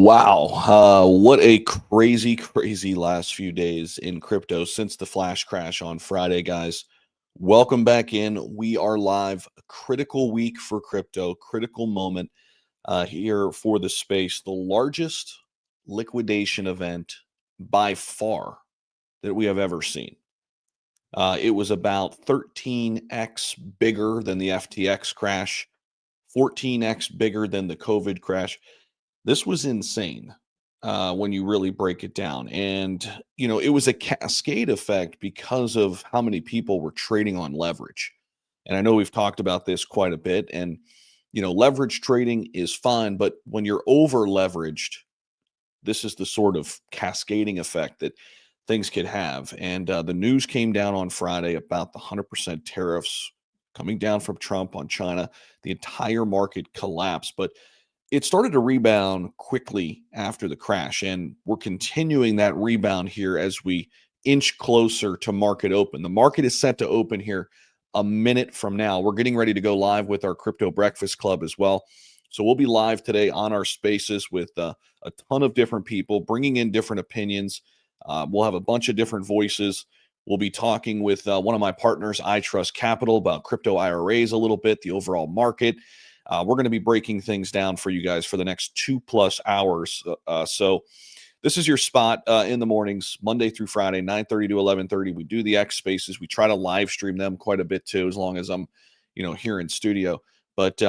Wow. What a crazy last few days in crypto since the flash crash on Friday, guys. Welcome back in. We are live. A critical week for crypto, critical moment here for the space. The largest liquidation event by far that we have ever seen. It was about 13x bigger than the FTX crash, 14x bigger than the COVID crash. This was insane when you really break it down. And, it was a cascade effect because of how many people were trading on leverage. And I know we've talked about this quite a bit. And, leverage trading is fine, but when you're over leveraged, this is the sort of cascading effect that things could have. And the news came down on Friday about the 100% tariffs coming down from Trump on China. The entire market collapsed. But it started to rebound quickly after the crash, and we're continuing that rebound here as we inch closer to market open. The market is set to open here a minute from now. We're getting ready to go live with our Crypto Breakfast Club as well. So we'll be live today on our spaces with a ton of different people bringing in different opinions. We'll have a bunch of different voices. We'll be talking with one of my partners, I Trust Capital, about crypto IRAs a little bit, the overall market. We're going to be breaking things down for you guys for the next 2+ hours. So this is your spot in the mornings, Monday through Friday, 9:30 to 11:30. We do the X spaces. We try to live stream them quite a bit too, as long as I'm, here in studio. But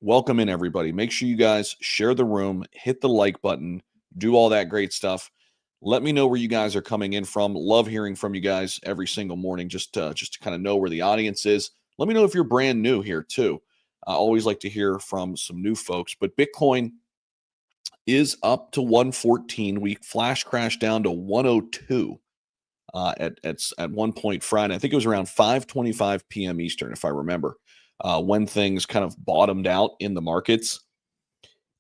welcome in, everybody. Make sure you guys share the room, hit the like button, do all that great stuff. Let me know where you guys are coming in from. Love hearing from you guys every single morning, just to kind of know where the audience is. Let me know if you're brand new here too. I always like to hear from some new folks, but Bitcoin is up to 114. We flash crashed down to 102 at one point Friday. I think it was around 5:25 p.m. Eastern, if I remember, when things kind of bottomed out in the markets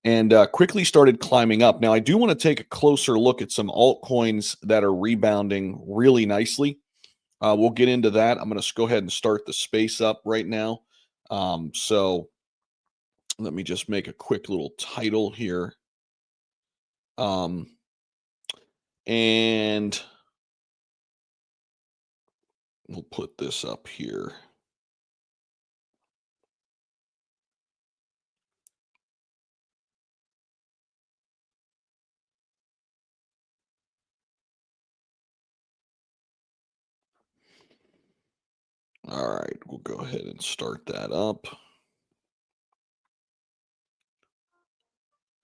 and quickly started climbing up. Now, I do want to take a closer look at some altcoins that are rebounding really nicely. We'll get into that. I'm going to go ahead and start the space up right now. So let me just make a quick little title here. And we'll put this up here. All right, we'll go ahead and start that up.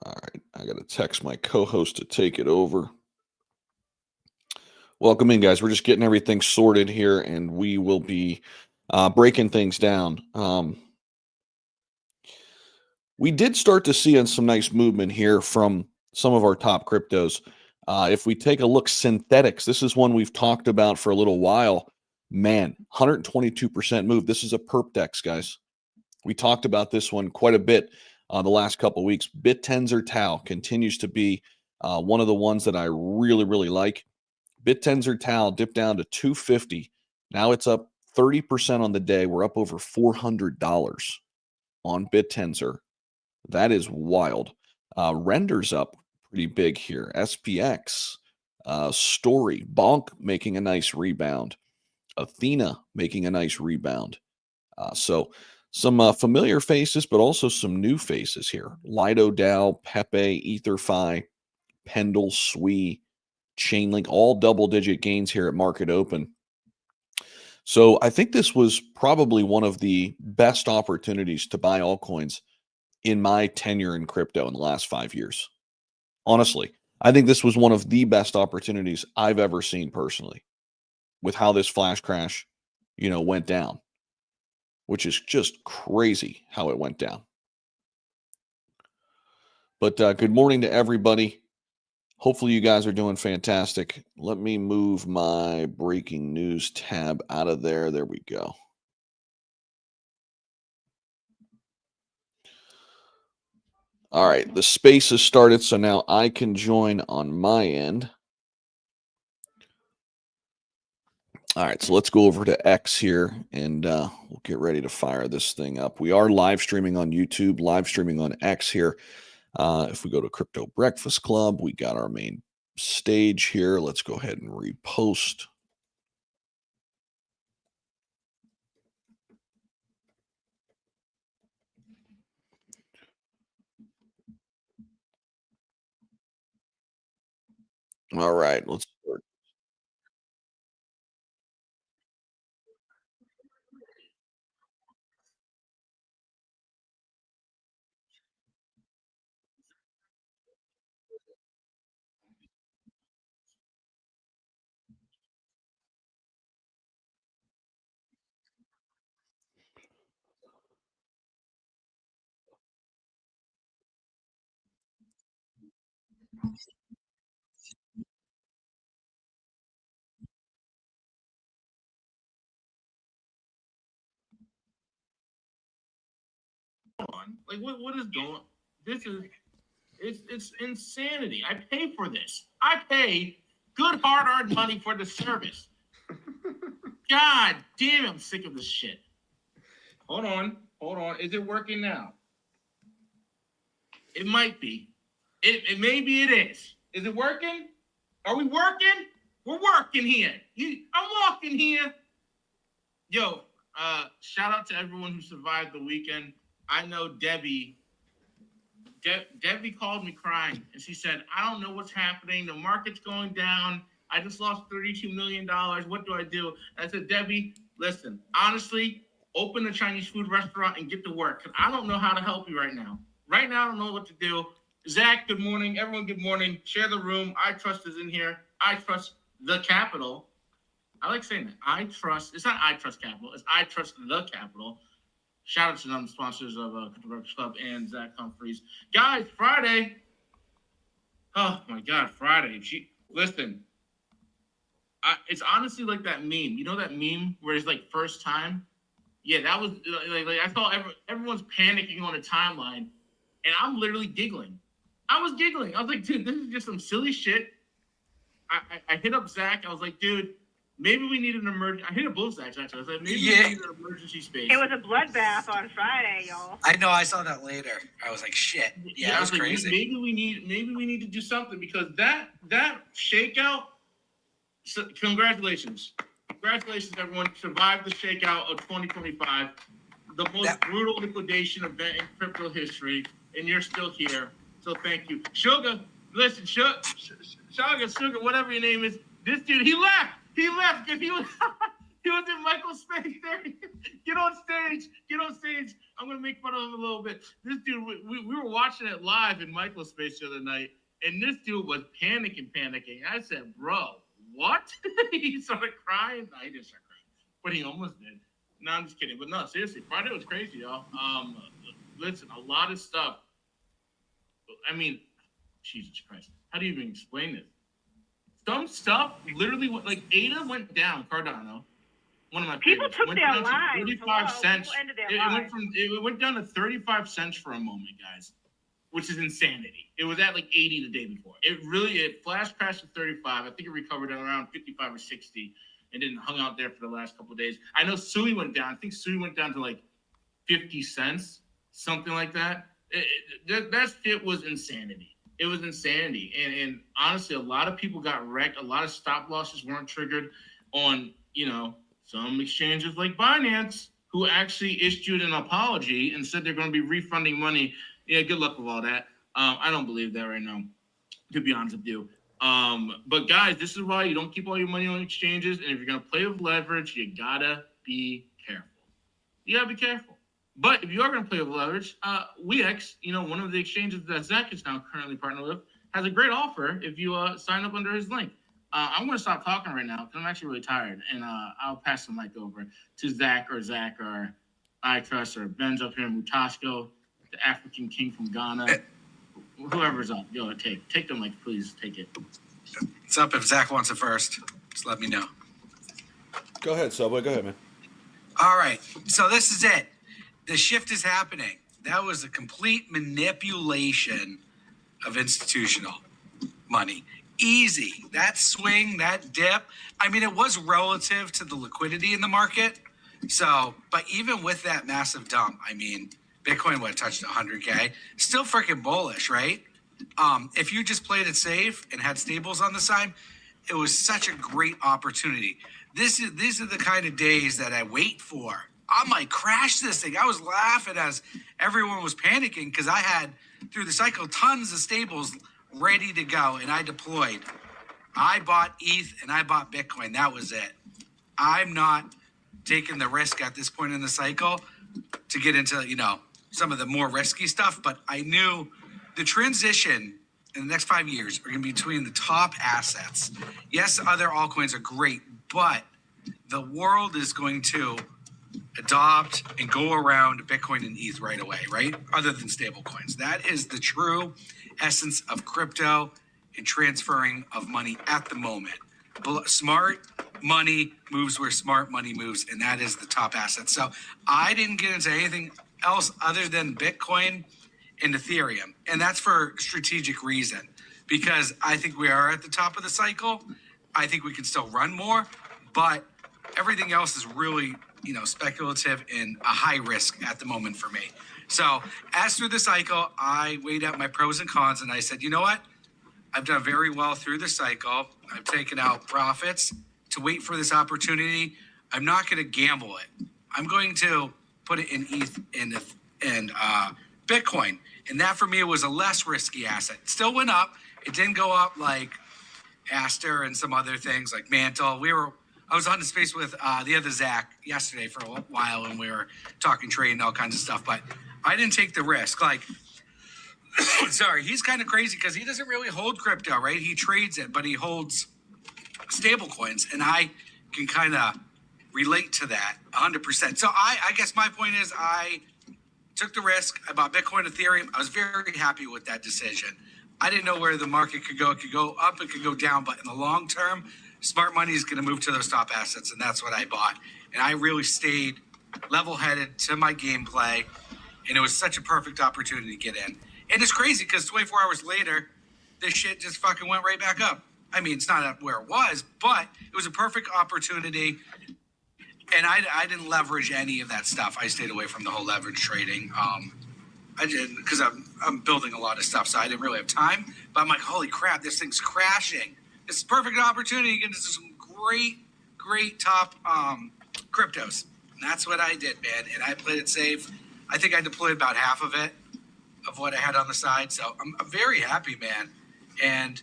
All right, I got to text my co-host to take it over. Welcome in, guys. We're just getting everything sorted here, and we will be breaking things down. We did start to see some nice movement here from some of our top cryptos. If we take a look, synthetics, this is one we've talked about for a little while. Man, 122% move. This is a perp dex, guys. We talked about this one quite a bit the last couple of weeks. BitTensor Tau continues to be one of the ones that I really like. BitTensor Tau dipped down to 250. Now it's up 30% on the day. We're up over $400 on BitTensor. That is wild. Render's up pretty big here. SPX, Story, Bonk making a nice rebound. Athena making a nice rebound. So some familiar faces, but also some new faces here. Lido DAO, Pepe, EtherFi, Pendle, Sui, Chainlink, all double-digit gains here at market open. So I think this was probably one of the best opportunities to buy altcoins in my tenure in crypto in the last 5 years. Honestly, I think this was one of the best opportunities I've ever seen personally with how this flash crash, went down, which is just crazy how it went down. But good morning to everybody. Hopefully you guys are doing fantastic. Let me move my breaking news tab out of there. There we go. All right, the space has started, so now I can join on my end. All right, so let's go over to X here, and we'll get ready to fire this thing up. We are live streaming on YouTube, live streaming on X here. If we go to Crypto Breakfast Club, we got our main stage here. Let's go ahead and repost. All right, let's start. on. Like, what is going? This is it's insanity. I pay for this. I pay good hard-earned money for the service. God damn, I'm sick of this shit. Hold on. Is it working now? It might be. It maybe it is. Is it working? Are we working? We're working here. I'm walking here. Yo, shout out to everyone who survived the weekend. I know Debbie called me crying, and she said, I don't know what's happening. The market's going down. I just lost $32 million. What do I do? And I said, Debbie, listen, honestly, open a Chinese food restaurant and get to work, because I don't know how to help you right now. Right now, I don't know what to do. Zach, good morning. Everyone, good morning. Share the room. I Trust is in here. I Trust the Capital. I like saying that. I Trust. It's not I Trust Capital. It's I Trust the Capital. Shout out to the sponsors of Crypto Breakfast Club and Zach Humphreys. Guys, Friday. Oh, my God, Friday. Listen, it's honestly like that meme. You know that meme where it's like first time? Yeah, that was like I saw everyone's panicking on the timeline, and I'm literally giggling. I was giggling. I was like, dude, this is just some silly shit. I hit up Zach. I was like, dude, maybe we need an emergency. I hit up both Zachs, actually. I was like, maybe we need an emergency space. It was a bloodbath on Friday, y'all. I know. I saw that later. I was like, shit. Yeah, it was crazy. Like, maybe we need to do something, because that shakeout. So, congratulations, everyone! Survived the shakeout of 2025, the most brutal liquidation event in crypto history, and you're still here. So thank you, Sugar. Listen, Sugar, whatever your name is. This dude, he left because he was in Michael's space there. Get on stage. I'm gonna make fun of him a little bit. This dude, we were watching it live in Michael's space the other night, and this dude was panicking. I said, bro, what? He started crying. No, he didn't start crying, but he almost did. No, I'm just kidding. But no, seriously, Friday was crazy, y'all. Listen, a lot of stuff. I mean, Jesus Christ, how do you even explain this? Some stuff literally went, like ADA went down. Cardano, one of my people favorites, took went their down lives. 35 cents. It went down to 35 cents for a moment, guys, which is insanity. It was at like 80 the day before. It flash crashed to 35. I think it recovered at around 55 or 60, and then hung out there for the last couple of days. I know Sui went down. I think Sui went down to like 50 cents, something like that. That shit was insanity. It was insanity. And honestly, a lot of people got wrecked. A lot of stop losses weren't triggered on, some exchanges like Binance, who actually issued an apology and said they're going to be refunding money. Yeah, good luck with all that. I don't believe that right now, to be honest with you. But guys, this is why you don't keep all your money on exchanges. And if you're going to play with leverage, you got to be careful. You got to be careful. But if you are going to play with leverage, WEEX, one of the exchanges that Zach is now currently partnered with, has a great offer if you sign up under his link. I'm going to stop talking right now because I'm actually really tired, and I'll pass the mic over to Zach or I Trust or Ben's up here in Mutasco, the African king from Ghana, whoever's up. Yo, take the mic, please. Take it. It's up if Zach wants it first. Just let me know. Go ahead, Subway. Go ahead, man. All right. So this is it. The shift is happening. That was a complete manipulation of institutional money. Easy. That swing, that dip. I mean, it was relative to the liquidity in the market. So, but even with that massive dump, I mean, Bitcoin would have touched 100K. Still freaking bullish, right? If you just played it safe and had stables on the side, it was such a great opportunity. These are the kind of days that I wait for. I might crash this thing. I was laughing as everyone was panicking because I had, through the cycle, tons of stables ready to go, and I deployed. I bought ETH and I bought Bitcoin. That was it. I'm not taking the risk at this point in the cycle to get into, some of the more risky stuff, but I knew the transition in the next 5 years are going to be between the top assets. Yes, other altcoins are great, but the world is going to adopt and go around Bitcoin and ETH right away, right? Other than stable coins. That is the true essence of crypto and transferring of money at the moment. Smart money moves where smart money moves, and that is the top asset. So I didn't get into anything else other than Bitcoin and Ethereum. And that's for strategic reason, because I think we are at the top of the cycle. I think we can still run more, but everything else is really, speculative and a high risk at the moment for me. So as through the cycle, I weighed out my pros and cons, and I said, you know what? I've done very well through the cycle. I've taken out profits to wait for this opportunity. I'm not going to gamble it. I'm going to put it in ETH and Bitcoin. And that for me was a less risky asset. It still went up. It didn't go up like Aster and some other things like Mantle. I was on the space with the other Zach yesterday for a while, and we were talking trade and all kinds of stuff. But I didn't take the risk. Like, sorry, he's kind of crazy because he doesn't really hold crypto, right? He trades it, but he holds stable coins, and I can kind of relate to that 100%. So I guess my point is I took the risk. I bought Bitcoin, Ethereum. I was very happy with that decision. I didn't know where the market could go. It could go up, it could go down, but in the long term, smart money is going to move to those top assets, and that's what I bought. And I really stayed level-headed to my gameplay, and it was such a perfect opportunity to get in. And it's crazy because 24 hours later, this shit just fucking went right back up. I mean, it's not up where it was, but it was a perfect opportunity. And I didn't leverage any of that stuff. I stayed away from the whole leverage trading. I did because I'm building a lot of stuff, so I didn't really have time. But I'm like, holy crap, this thing's crashing. This is a perfect opportunity to get into some great top cryptos. And that's what I did, man. And I played it safe. I think I deployed about half of it, of what I had on the side. So I'm very happy, man. And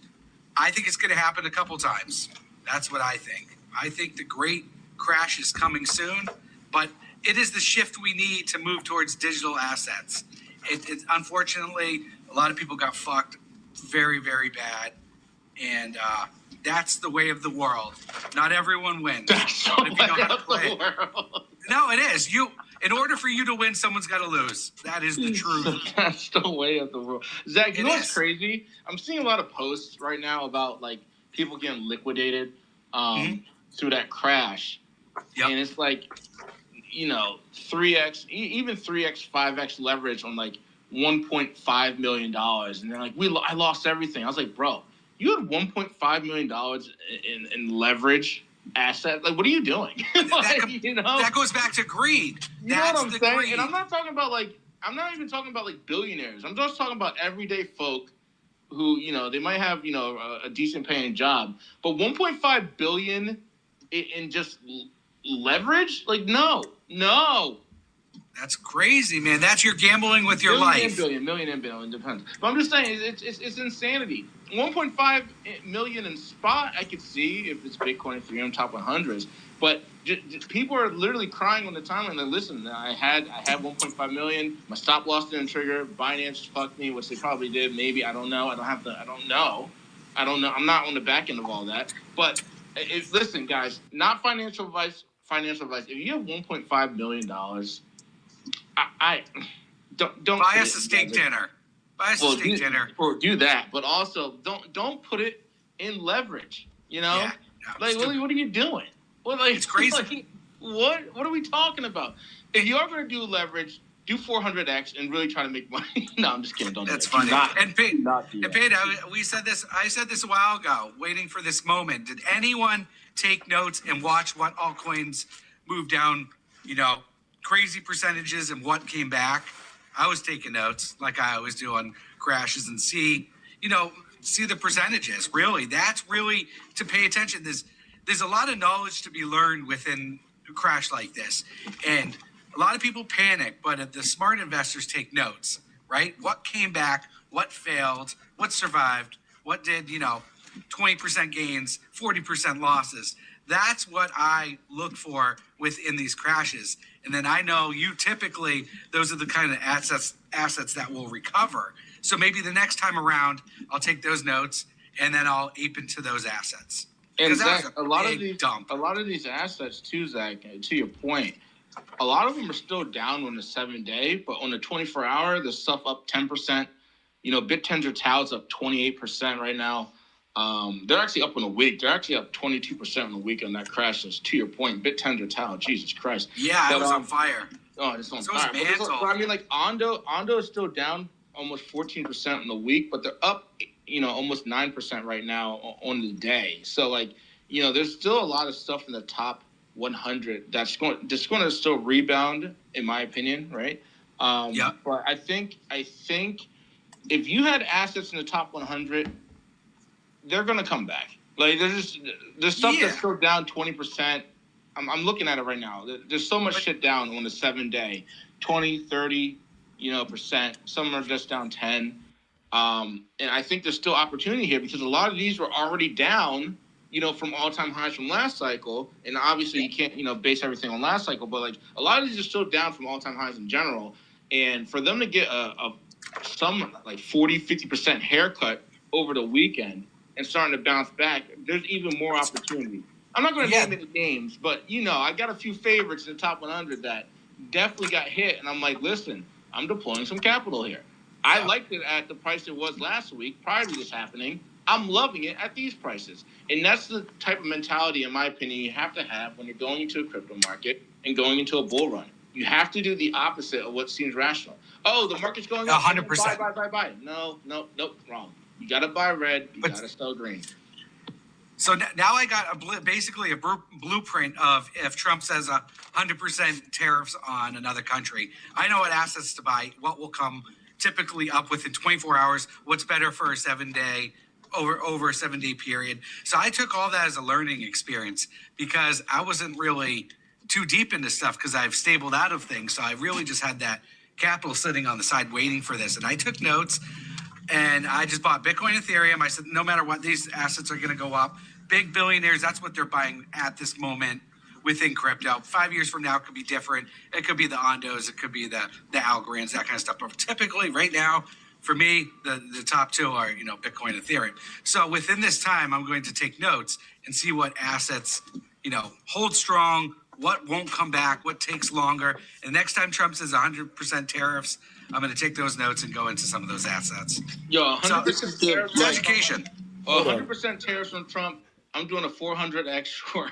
I think it's going to happen a couple times. That's what I think. I think the great crash is coming soon, but it is the shift we need to move towards digital assets. It unfortunately, a lot of people got fucked very, very bad. And that's the way of the world. Not everyone wins. That's the way of the world. No, it is. In order for you to win, someone's got to lose. That is the truth. That's the way of the world. Zach, you know what's crazy? I'm seeing a lot of posts right now about like people getting liquidated through that crash. Yep. And it's like, 3x, even 3x, 5x leverage on like $1.5 million. And they're like, I lost everything. I was like, bro, you had $1.5 million in leverage asset. Like, what are you doing? That goes back to greed. You know what I'm saying? Greed. And I'm not even talking about like billionaires. I'm just talking about everyday folk who, they might have, a decent paying job, but 1.5 billion in just leverage? Like, no. That's crazy, man. That's your gambling with your life. Million and billion, depends. But I'm just saying, it's insanity. 1.5 million in spot, I could see if it's Bitcoin, Ethereum, top 100s. But people are literally crying on the timeline. Like, listen, I had 1.5 million. My stop loss didn't trigger. Binance fucked me, which they probably did. Maybe, I don't know. I don't know. I'm not on the back end of all that. But listen, guys, not financial advice. If you have $1.5 million, I don't buy us a steak dinner. Dinner. Or do that, but also don't put it in leverage. Yeah, what are you doing? It's crazy. What are we talking about? If you are going to do leverage, do 400x and really try to make money. No, I'm just kidding. Don't. That's do that. Funny. Pete, we said this. I said this a while ago, waiting for this moment. Did anyone take notes and watch what altcoins moved down? Crazy percentages and what came back. I was taking notes like I always do on crashes and see the percentages. Really, that's really to pay attention. There's a lot of knowledge to be learned within a crash like this. And a lot of people panic, but the smart investors take notes, right? What came back, what failed, what survived, what did, 20% gains, 40% losses. That's what I look for within these crashes. And then I know you typically, those are the kind of assets that will recover. So maybe the next time around, I'll take those notes and then I'll ape into those assets. And That Zach, was a lot of these assets too, Zach, to your point, a lot of them are still down on the 7-day, but on the 24-hour, the stuff up 10%. BitTender Tau's up 28% right now. They're actually up on the week. They're actually up 22% on the week on that crash. So to your point, BitTender Tau, Jesus Christ. Yeah, it was on fire. Oh, it's on So fire. was Mantle. But I mean, like Ondo is still down almost 14% on the week, but they're up, almost 9% right now on the day. So there's still a lot of stuff in the top 100 that's going to still rebound, in my opinion, right? Yeah. But I think if you had assets in the top 100, they're going to come back. There's stuff that's still down 20%. I'm looking at it right now. There's so much shit down on the 7-day, 20, 30, percent. Some are just down 10. And I think there's still opportunity here because a lot of these were already down, from all-time highs from last cycle. And obviously you can't, base everything on last cycle, but a lot of these are still down from all-time highs in general. And for them to get some 40, 50% haircut over the weekend and starting to bounce back, there's even more opportunity. I'm not going to name any names, but, I got a few favorites in the top 100 that definitely got hit. And I'm like, listen, I'm deploying some capital here. I liked it at the price it was last week prior to this happening. I'm loving it at these prices. And that's the type of mentality, in my opinion, you have to have when you're going into a crypto market and going into a bull run. You have to do the opposite of what seems rational. Oh, the market's going up. 100%. Buy. No, wrong. You got to buy red. You got to sell green. So now I got basically a blueprint of if Trump says 100% tariffs on another country. I know what assets to buy, what will come typically up within 24 hours, what's better for a 7-day, over a 7-day period. So I took all that as a learning experience because I wasn't really too deep into stuff because I've stabled out of things. So I really just had that capital sitting on the side waiting for this. And I took notes. And I just bought Bitcoin and Ethereum. I said, no matter what, these assets are going to go up. Big billionaires, that's what they're buying at this moment within crypto. 5 years from now, it could be different. It could be the Ondos. It could be the Algorand's, that kind of stuff. But typically, right now, for me, the top two are, Bitcoin and Ethereum. So within this time, I'm going to take notes and see what assets, hold strong, what won't come back, what takes longer. And next time Trump says 100% tariffs, I'm going to take those notes and go into some of those assets. Yo, 100% tariffs. It's education. 100% tariffs from Trump. I'm doing a 400x short.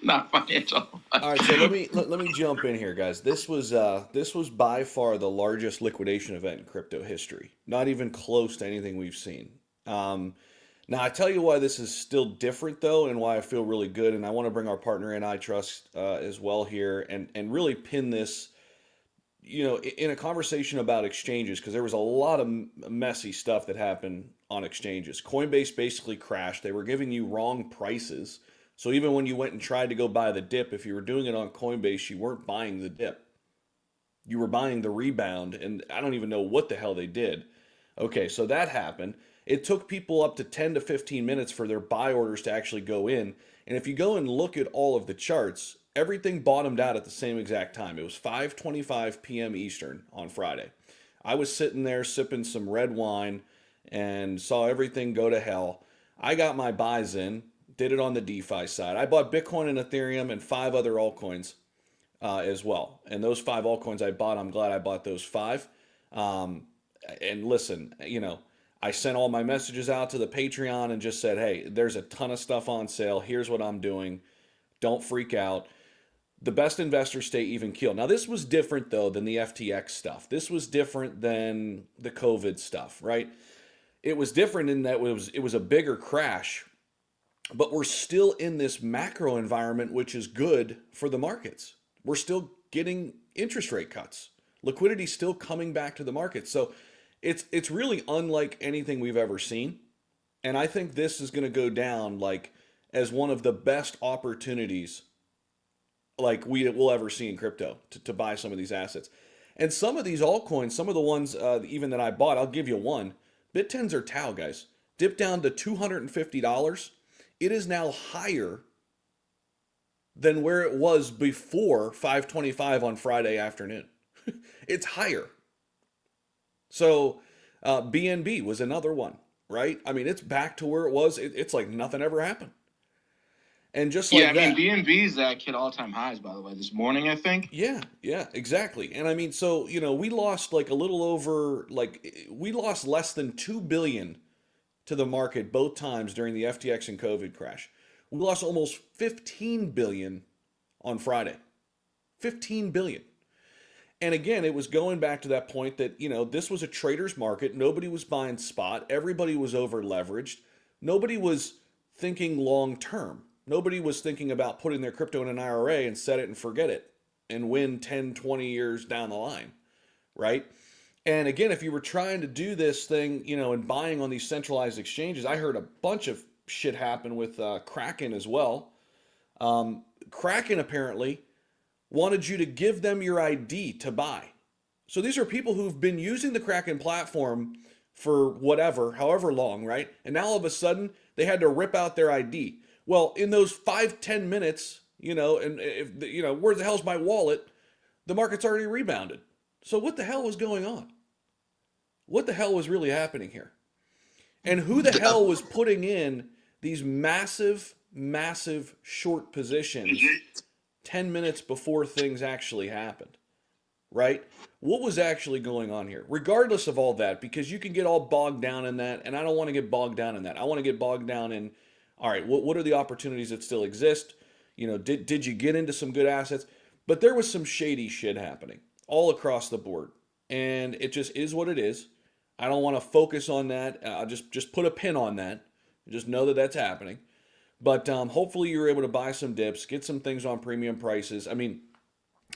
Not financial. All right, so let me jump in here, guys. This was by far the largest liquidation event in crypto history. Not even close to anything we've seen. Now, I tell you why this is still different, though, and why I feel really good. And I want to bring our partner in iTrust as well here and really pin this, in a conversation about exchanges, because there was a lot of messy stuff that happened on exchanges. Coinbase basically crashed. They were giving you wrong prices. So even when you went and tried to go buy the dip, if you were doing it on Coinbase, you weren't buying the dip. You were buying the rebound, and I don't even know what the hell they did. Okay, so that happened. It took people up to 10 to 15 minutes for their buy orders to actually go in. And if you go and look at all of the charts, everything bottomed out at the same exact time. It was 5:25 p.m. Eastern on Friday. I was sitting there sipping some red wine and saw everything go to hell. I got my buys in, did it on the DeFi side. I bought Bitcoin and Ethereum and 5 other altcoins as well. And those 5 altcoins I bought, I'm glad I bought those 5. And listen, I sent all my messages out to the Patreon and just said, hey, there's a ton of stuff on sale. Here's what I'm doing. Don't freak out. The best investors stay even keel. Now, this was different, though, than the FTX stuff. This was different than the COVID stuff, right? It was different in that it was a bigger crash, but we're still in this macro environment, which is good for the markets. We're still getting interest rate cuts. Liquidity's still coming back to the market. So it's really unlike anything we've ever seen. And I think this is going to go down like as one of the best opportunities like we will ever see in crypto to buy some of these assets. And some of these altcoins, some of the ones even that I bought, I'll give you one. BIT10s or Tau, guys, dipped down to $250. It is now higher than where it was before 525 on Friday afternoon. It's higher. So BNB was another one, right? I mean, it's back to where it was. It's like nothing ever happened. And just like I mean, BNB's hit all-time highs, by the way, this morning, I think. Yeah, exactly. And I mean, so, we lost like a little over, like, we lost less than 2 billion to the market both times during the FTX and COVID crash. We lost almost 15 billion on Friday. 15 billion. And again, it was going back to that point that, this was a trader's market. Nobody was buying spot. Everybody was over leveraged. Nobody was thinking long term. Nobody was thinking about putting their crypto in an IRA and set it and forget it and win 10, 20 years down the line, right? And again, if you were trying to do this thing, and buying on these centralized exchanges, I heard a bunch of shit happen with Kraken as well. Kraken apparently wanted you to give them your ID to buy. So these are people who've been using the Kraken platform for however long, right? And now all of a sudden they had to rip out their ID. Well, in those 5-10 minutes, and if where the hell's my wallet? The market's already rebounded. So what the hell was going on? What the hell was really happening here? And who the hell was putting in these massive, massive short positions 10 minutes before things actually happened? Right? What was actually going on here? Regardless of all that, because you can get all bogged down in that, and I don't want to get bogged down in that. I want to get bogged down in, all right, what are the opportunities that still exist? Did you get into some good assets? But there was some shady shit happening all across the board. And it just is what it is. I don't want to focus on that. I'll just put a pin on that. Just know that that's happening. But hopefully you're able to buy some dips, get some things on premium prices. I mean,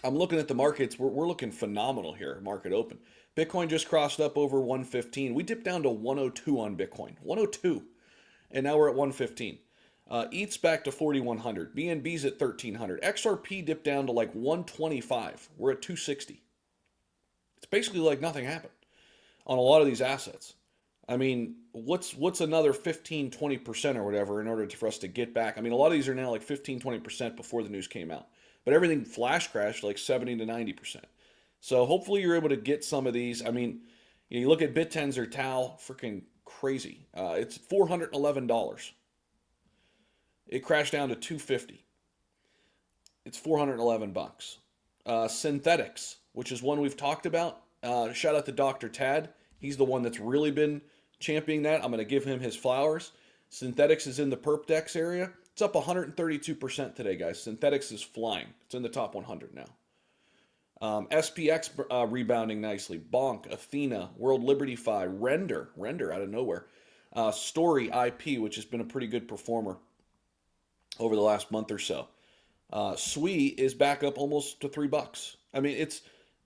I'm looking at the markets. We're looking phenomenal here, market open. Bitcoin just crossed up over 115. We dipped down to 102 on Bitcoin. 102. And now we're at 115. ETH's back to 4,100. BNB's at 1,300. XRP dipped down to like 125. We're at 260. It's basically like nothing happened on a lot of these assets. I mean, what's another 15, 20% or whatever in order for us to get back? I mean, a lot of these are now like 15, 20% before the news came out. But everything flash crashed like 70 to 90%. So hopefully you're able to get some of these. I mean, you look at BIT10s or Tau, freaking crazy. It's $411. It crashed down to $250. It's $411. Synthetics, which is one we've talked about. Shout out to Dr. Tad. He's the one that's really been championing that. I'm going to give him his flowers. Synthetics is in the Perpdex area. It's up 132% today, guys. Synthetics is flying. It's in the top 100 now. SPX rebounding nicely. Bonk, Athena, World Liberty Fi, Render out of nowhere. Story IP, which has been a pretty good performer over the last month or so. SWE is back up almost to $3. I mean,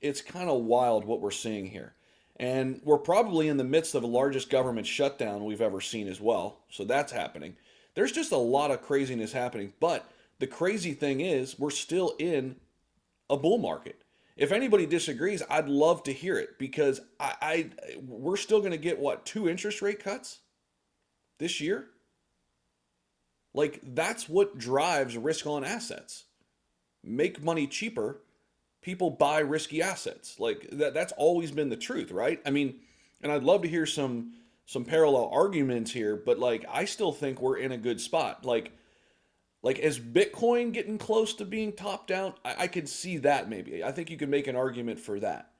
it's kind of wild what we're seeing here. And we're probably in the midst of the largest government shutdown we've ever seen as well. So that's happening. There's just a lot of craziness happening. But the crazy thing is we're still in a bull market. If anybody disagrees, I'd love to hear it, because we're still going to get, 2 interest rate cuts this year? Like, that's what drives risk on assets. Make money cheaper, people buy risky assets. Like, that's always been the truth, right? I mean, and I'd love to hear some parallel arguments here, but like, I still think we're in a good spot. Like is Bitcoin getting close to being topped out? I could see that maybe. I think you could make an argument for that.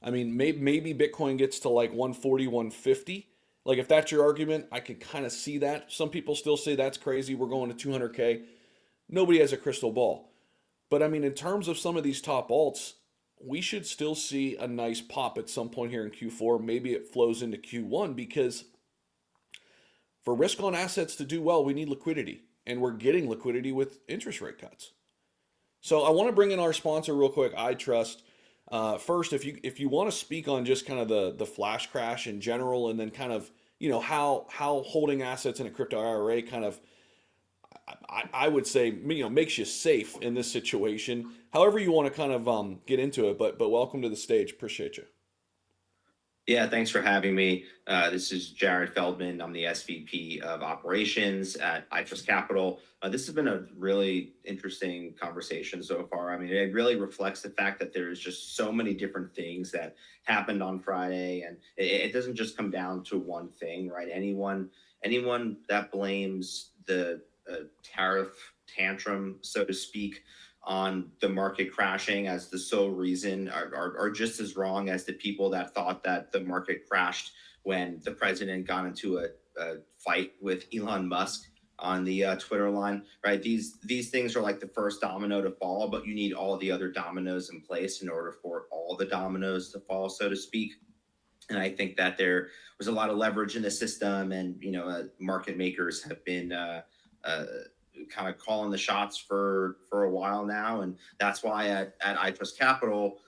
I mean, maybe Bitcoin gets to like 140, 150. Like, if that's your argument, I could kind of see that. Some people still say that's crazy. We're going to 200K. Nobody has a crystal ball. But I mean, in terms of some of these top alts, we should still see a nice pop at some point here in Q4. Maybe it flows into Q1, because for risk on assets to do well, we need liquidity. And we're getting liquidity with interest rate cuts. So I want to bring in our sponsor real quick, iTrust. First, if you want to speak on just kind of the flash crash in general, and then kind of how holding assets in a crypto IRA kind of I would say makes you safe in this situation. However you want to kind of get into it, but welcome to the stage. Appreciate you. Yeah, thanks for having me. This is Jared Feldman. I'm the SVP of Operations at iTrust Capital. This has been a really interesting conversation so far. I mean, it really reflects the fact that there's just so many different things that happened on Friday, and it doesn't just come down to one thing, right? Anyone that blames the tariff tantrum, so to speak, on the market crashing as the sole reason are just as wrong as the people that thought that the market crashed when the president got into a fight with Elon Musk on the Twitter line, right? These things are like the first domino to fall, but you need all the other dominoes in place in order for all the dominoes to fall, so to speak. And I think that there was a lot of leverage in the system, and market makers have been kind of calling the shots for a while now, and that's why at iTrust Capital,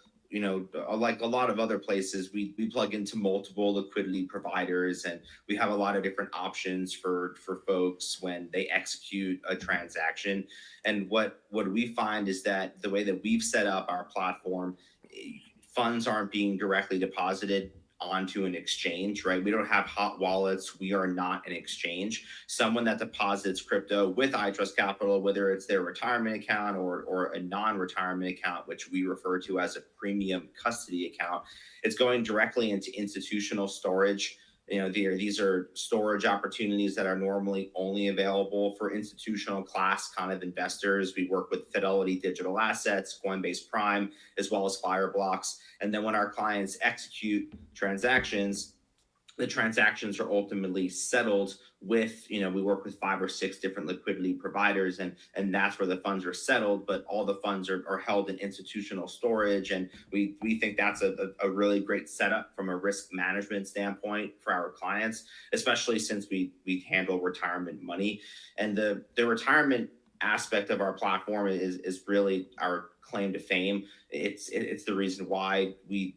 like a lot of other places, we plug into multiple liquidity providers, and we have a lot of different options for folks when they execute a transaction. And what we find is that the way that we've set up our platform, funds aren't being directly deposited onto an exchange, right? We don't have hot wallets. We are not an exchange. Someone that deposits crypto with iTrust Capital, whether it's their retirement account or a non-retirement account, which we refer to as a premium custody account, it's going directly into institutional storage. These are storage opportunities that are normally only available for institutional class kind of investors. We work with Fidelity Digital Assets, Coinbase Prime, as well as Fireblocks. And then when our clients execute transactions, the transactions are ultimately settled with, we work with 5 or 6 different liquidity providers, and that's where the funds are settled, but all the funds are held in institutional storage. And we think that's a really great setup from a risk management standpoint for our clients, especially since we handle retirement money. And the retirement aspect of our platform is really our claim to fame. It's the reason why we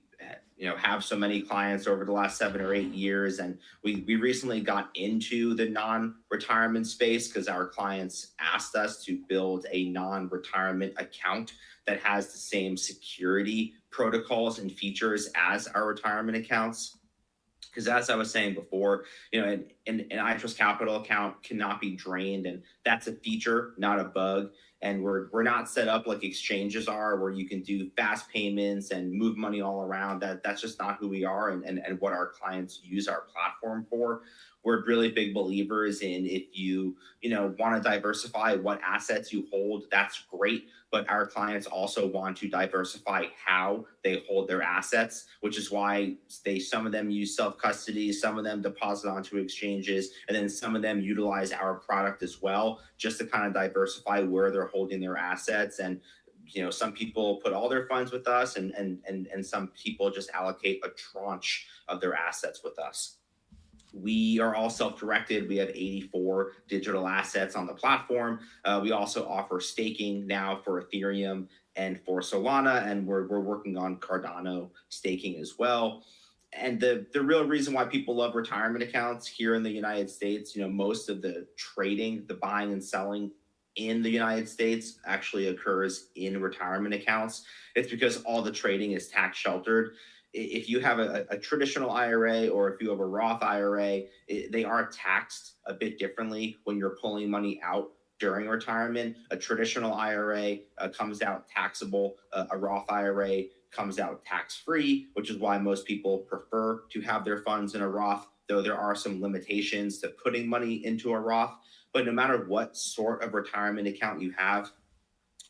have so many clients over the last 7 or 8 years. And we recently got into the non-retirement space because our clients asked us to build a non-retirement account that has the same security protocols and features as our retirement accounts. Because as I was saying before, an iTrust Capital account cannot be drained, and that's a feature, not a bug. And we're not set up like exchanges are, where you can do fast payments and move money all around. That's just not who we are, and what our clients use our platform for. We're really big believers in, if you want to diversify what assets you hold, that's great. But our clients also want to diversify how they hold their assets, which is why some of them use self-custody, some of them deposit onto exchanges, and then some of them utilize our product as well, just to kind of diversify where they're holding their assets. And some people put all their funds with us, and some people just allocate a tranche of their assets with us. We are all self-directed. We have 84 digital assets on the platform. We also offer staking now for Ethereum and for Solana, and we're working on Cardano staking as well. And the real reason why people love retirement accounts here in the United States, most of the trading, the buying and selling in the United States actually occurs in retirement accounts. It's because all the trading is tax sheltered. If you have a traditional IRA, or if you have a Roth IRA, they are taxed a bit differently when you're pulling money out during retirement. A traditional IRA comes out taxable. A Roth IRA comes out tax-free, which is why most people prefer to have their funds in a Roth, though there are some limitations to putting money into a Roth. But no matter what sort of retirement account you have,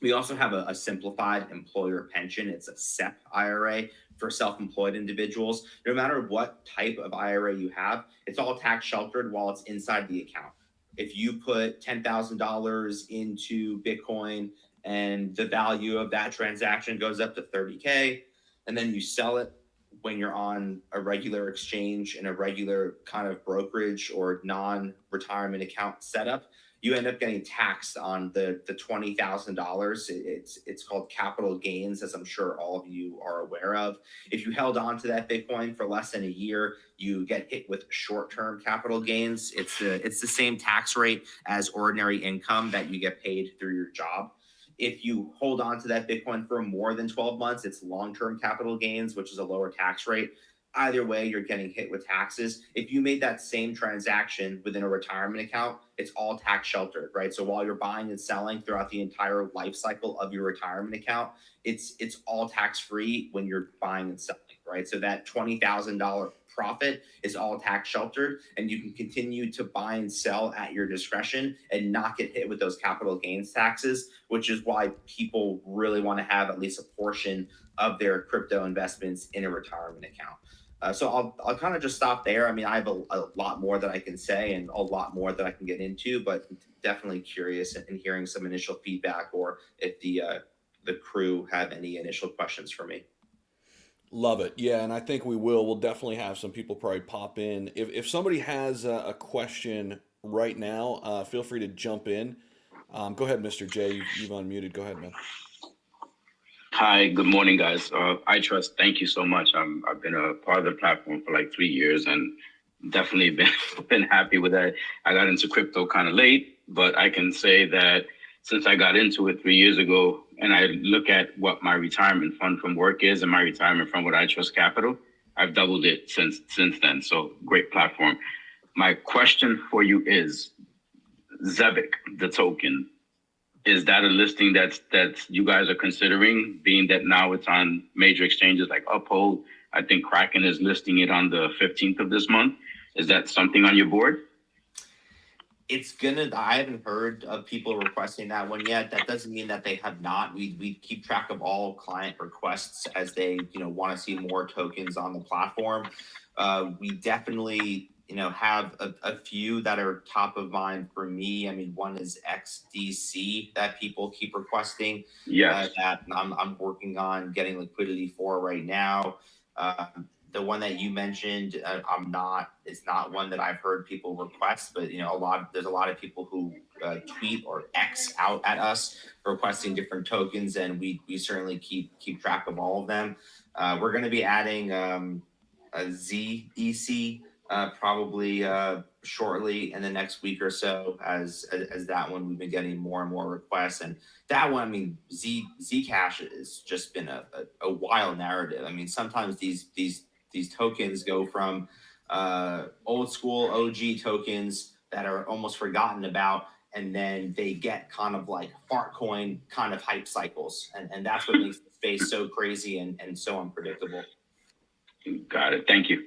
we also have a simplified employer pension. It's a SEP IRA for self-employed individuals. No matter what type of IRA you have, it's all tax sheltered while it's inside the account. If you put $10,000 into Bitcoin and the value of that transaction goes up to 30K, and then you sell it when you're on a regular exchange in a regular kind of brokerage or non-retirement account setup, you end up getting taxed on the $20,000. It's called capital gains, as I'm sure all of you are aware of. If you held on to that Bitcoin for less than a year, you get hit with short-term capital gains. It's the same tax rate as ordinary income that you get paid through your job. If you hold on to that Bitcoin for more than 12 months, it's long-term capital gains, which is a lower tax rate. Either way, you're getting hit with taxes. If you made that same transaction within a retirement account, it's all tax sheltered, right? So while you're buying and selling throughout the entire life cycle of your retirement account, it's all tax-free when you're buying and selling, right? So that $20,000 profit is all tax sheltered, and you can continue to buy and sell at your discretion and not get hit with those capital gains taxes, which is why people really want to have at least a portion of their crypto investments in a retirement account. So I'll kind of just stop there. I mean, I have a lot more that I can say and a lot more that I can get into, but definitely curious in hearing some initial feedback, or if the crew have any initial questions for me. Love it. Yeah, and I think we will. We'll definitely have some people probably pop in. If somebody has a question right now, feel free to jump in. Go ahead, Mr. J. You've unmuted. Go ahead, man. Hi, good morning, guys. I trust. Thank you so much. I've been a part of the platform for like 3 years, and definitely been happy with that. I got into crypto kind of late, but I can say that since I got into it 3 years ago, and I look at what my retirement fund from work is and my retirement fund with I Trust Capital, I've doubled it since then. So great platform. My question for you is, Zebic, the token, is that a listing that you guys are considering, being that now it's on major exchanges like Uphold? I think Kraken is listing it on the 15th of this month. Is that something on your board? I haven't heard of people requesting that one yet. That doesn't mean that they have not. We keep track of all client requests as they, want to see more tokens on the platform. We definitely, have a few that are top of mind for me. I mean, one is XDC that people keep requesting. Yes. That I'm working on getting liquidity for right now. The one that you mentioned, it's not one that I've heard people request, but there's a lot of people who tweet or X out at us requesting different tokens, and we certainly keep track of all of them. We're going to be adding a ZEC probably shortly in the next week or so, as that one we've been getting more and more requests. And that one, I mean, Zcash has just been a wild narrative. I mean, sometimes these tokens go from old school OG tokens that are almost forgotten about, and then they get kind of like fart coin kind of hype cycles, and that's what makes the space so crazy and so unpredictable. Got it. Thank you.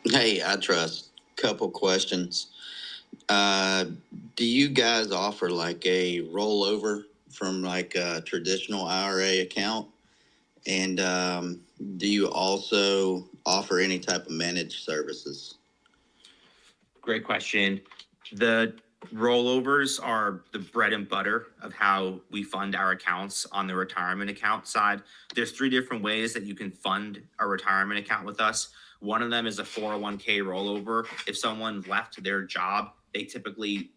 Hey, I trust. Couple questions. Do you guys offer like a rollover from like a traditional IRA account? And do you also offer any type of managed services? Great question. The rollovers are the bread and butter of how we fund our accounts on the retirement account side. There's 3 different ways that you can fund a retirement account with us. One of them is a 401k rollover. If someone left their job, they typically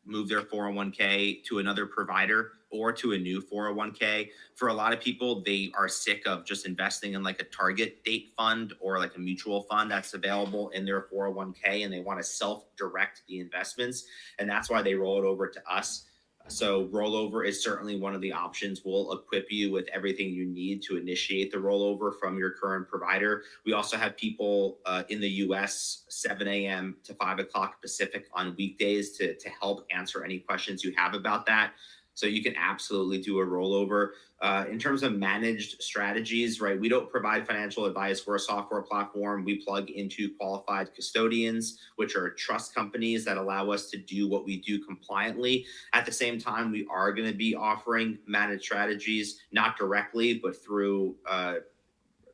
move their 401k to another provider or to a new 401k. For a lot of people, they are sick of just investing in like a target date fund or like a mutual fund that's available in their 401k, and they want to self-direct the investments. And that's why they roll it over to us. So rollover is certainly one of the options. We'll equip you with everything you need to initiate the rollover from your current provider. We also have people in the US 7 a.m. to 5 o'clock Pacific on weekdays to help answer any questions you have about that. So you can absolutely do a rollover. In terms of managed strategies, right? We don't provide financial advice. We're a software platform. We plug into qualified custodians, which are trust companies that allow us to do what we do compliantly. At the same time, we are going to be offering managed strategies, not directly, but through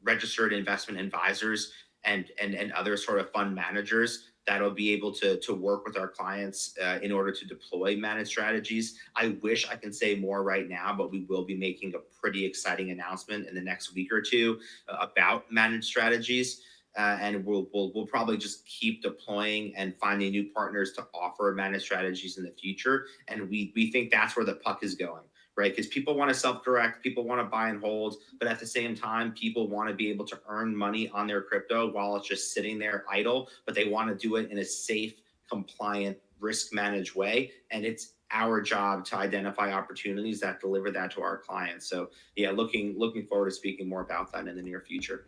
registered investment advisors and other sort of fund managers that'll be able to work with our clients in order to deploy managed strategies. I wish I can say more right now, but we will be making a pretty exciting announcement in the next week or two about managed strategies. and we'll probably just keep deploying and finding new partners to offer managed strategies in the future. And we think that's where the puck is going, right? Because people want to self-direct, people want to buy and hold, but at the same time, people want to be able to earn money on their crypto while it's just sitting there idle, but they want to do it in a safe, compliant, risk managed way. And it's our job to identify opportunities that deliver that to our clients. So yeah, looking forward to speaking more about that in the near future.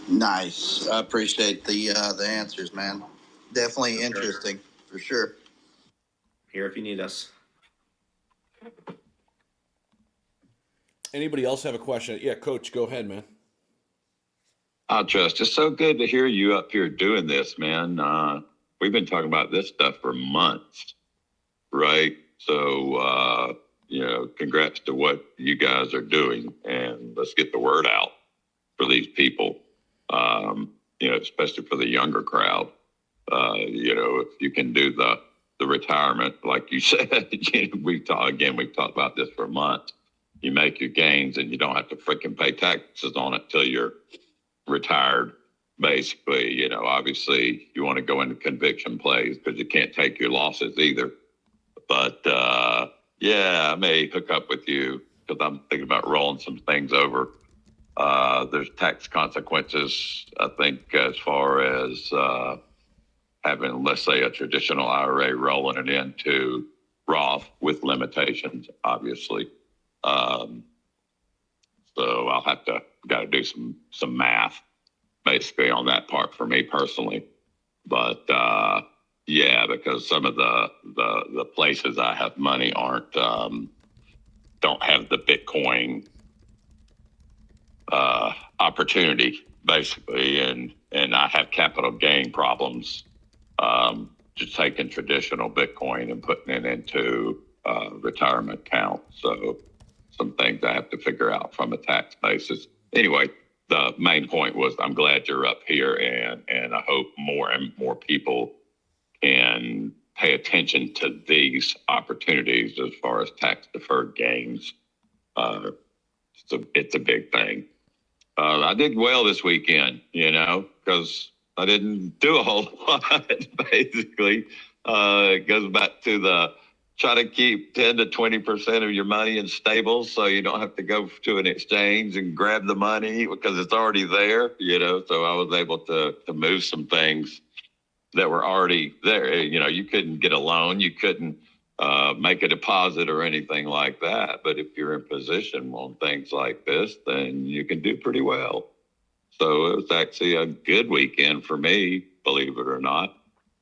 Nice. I appreciate the answers, man. Definitely For sure. interesting, for sure. Here if you need us. Anybody else have a question? Yeah, Coach, go ahead, man. Trust. It's so good to hear you up here doing this, man. We've been talking about this stuff for months, right? So, congrats to what you guys are doing, and let's get the word out for these people, especially for the younger crowd. If you can do the retirement, like you said, we've talked about this for months. You make your gains and you don't have to freaking pay taxes on it till you're retired. Basically, obviously you want to go into conviction plays because you can't take your losses either. But I may hook up with you because I'm thinking about rolling some things over. There's tax consequences, I think, as far as having, let's say, a traditional IRA, rolling it into Roth with limitations, obviously. So I'll got to do some math basically on that part for me personally. But because some of the places I have money don't have the Bitcoin opportunity basically, and I have capital gain problems just taking traditional Bitcoin and putting it into retirement account. So some things I have to figure out from a tax basis. Anyway, the main point was I'm glad you're up here, and I hope more and more people can pay attention to these opportunities as far as tax deferred gains. It's a big thing. I did well this weekend, because I didn't do a whole lot, basically. It goes back to try to keep 10 to 20% of your money in stables so you don't have to go to an exchange and grab the money because it's already there, So I was able to move some things that were already there. You couldn't get a loan. You couldn't make a deposit or anything like that. But if you're in position on things like this, then you can do pretty well. So it was actually a good weekend for me, believe it or not.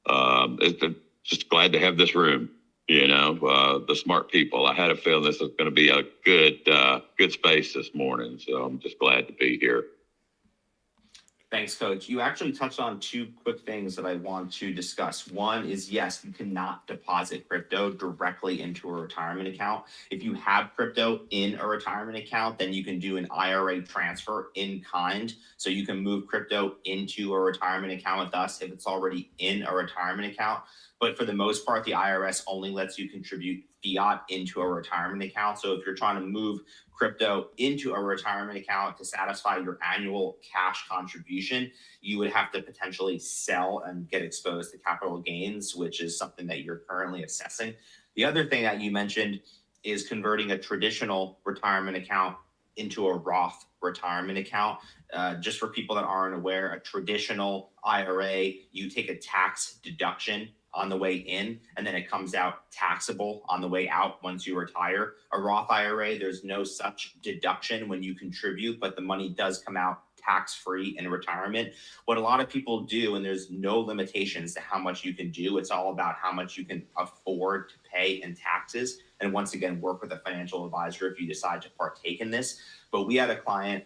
It's just glad to have this room, the smart people. I had a feeling this was going to be a good space this morning. So I'm just glad to be here. Thanks, Coach. You actually touched on two quick things that I want to discuss. One is, yes, you cannot deposit crypto directly into a retirement account. If you have crypto in a retirement account, then you can do an IRA transfer in kind. So you can move crypto into a retirement account with us if it's already in a retirement account. But for the most part, the IRS only lets you contribute fiat into a retirement account. So if you're trying to move crypto into a retirement account to satisfy your annual cash contribution, you would have to potentially sell and get exposed to capital gains, which is something that you're currently assessing. The other thing that you mentioned is converting a traditional retirement account into a Roth retirement account. Just for people that aren't aware, a traditional IRA, you take a tax deduction on the way in, and then it comes out taxable on the way out once you retire. A Roth IRA, there's no such deduction when you contribute, but the money does come out tax-free in retirement. What a lot of people do, and there's no limitations to how much you can do, it's all about how much you can afford to pay in taxes. And once again, work with a financial advisor if you decide to partake in this. But we had a client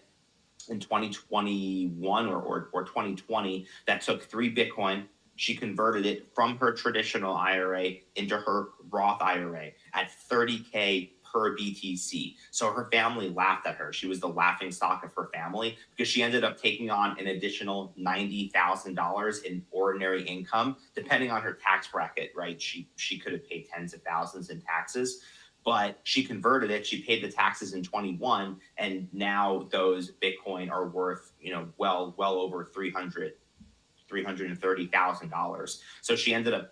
in 2021 or 2020 that took 3 Bitcoin. She converted it from her traditional IRA into her Roth IRA at 30K per BTC. So her family laughed at her. She was the laughing stock of her family because she ended up taking on an additional $90,000 in ordinary income, depending on her tax bracket, right? She could have paid tens of thousands in taxes. but she converted it. She paid the taxes in 21, and now those Bitcoin are worth, well over $330,000. So she ended up,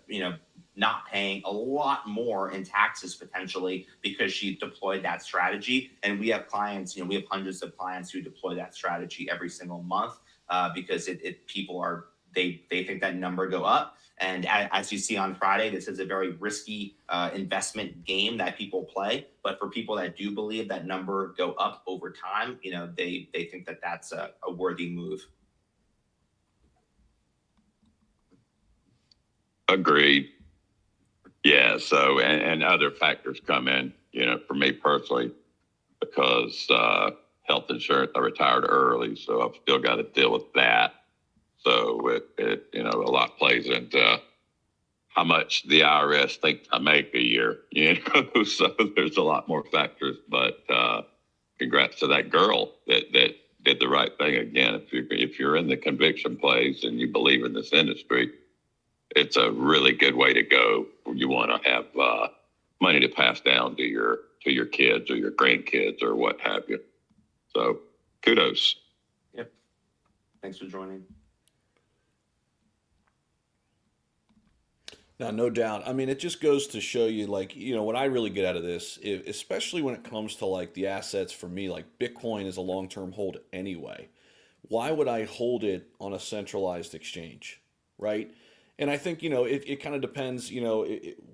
not paying a lot more in taxes potentially because she deployed that strategy. And we have clients, we have hundreds of clients who deploy that strategy every single month because they think that number go up. And as you see on Friday, this is a very risky investment game that people play. But for people that do believe that number go up over time, they think that that's a worthy move. Agreed. Yeah. So, and other factors come in, for me personally, because health insurance, I retired early, so I've still got to deal with that. So it a lot plays into how much the IRS thinks I make a year, so there's a lot more factors, but congrats to that girl that did the right thing. Again, if you're in the conviction plays and you believe in this industry, it's a really good way to go. You want to have money to pass down to your kids or your grandkids or what have you. So kudos. Yep. Thanks for joining. Now, no doubt. I mean, it just goes to show you, what I really get out of this, especially when it comes to the assets for me, Bitcoin is a long-term hold anyway. Why would I hold it on a centralized exchange, right? And I think, it kind of depends,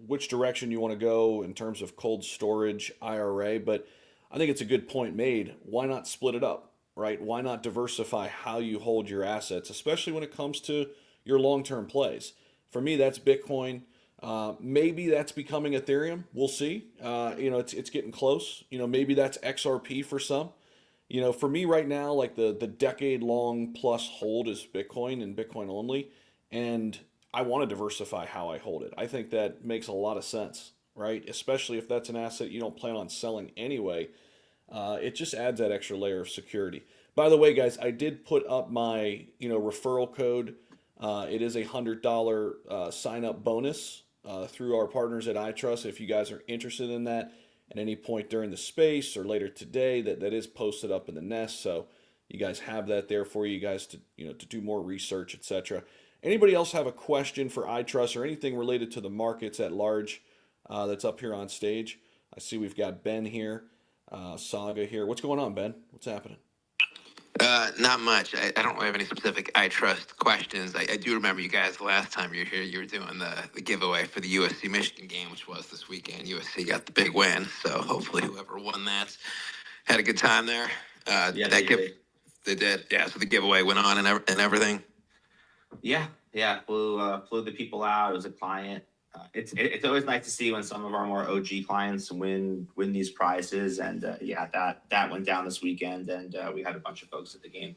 which direction you want to go in terms of cold storage, IRA, but I think it's a good point made. Why not split it up, right? Why not diversify how you hold your assets, especially when it comes to your long-term plays? For me, that's Bitcoin. Maybe that's becoming Ethereum. We'll see. It's getting close. Maybe that's XRP for some. For me right now, the decade-long plus hold is Bitcoin and Bitcoin only. And I want to diversify how I hold it. I think that makes a lot of sense, right? Especially if that's an asset you don't plan on selling anyway. It just adds that extra layer of security. By the way, guys, I did put up my referral code. It is a $100 sign up bonus through our partners at iTrust. If you guys are interested in that at any point during the space or later today, that is posted up in the nest. So you guys have that there for you guys to to do more research, etc. Anybody else have a question for iTrust or anything related to the markets at large that's up here on stage? I see we've got Ben here, Saga here. What's going on, Ben? What's happening? Not much. I don't really have any specific iTrust questions. I do remember you guys the last time you were here, you were doing the giveaway for the USC Michigan game, which was this weekend. USC got the big win, so hopefully whoever won that had a good time there. Yeah, they did. Yeah, so the giveaway went on and everything. Yeah, flew the people out. It was a client. It's always nice to see when some of our more OG clients win these prizes, and that went down this weekend, and we had a bunch of folks at the game.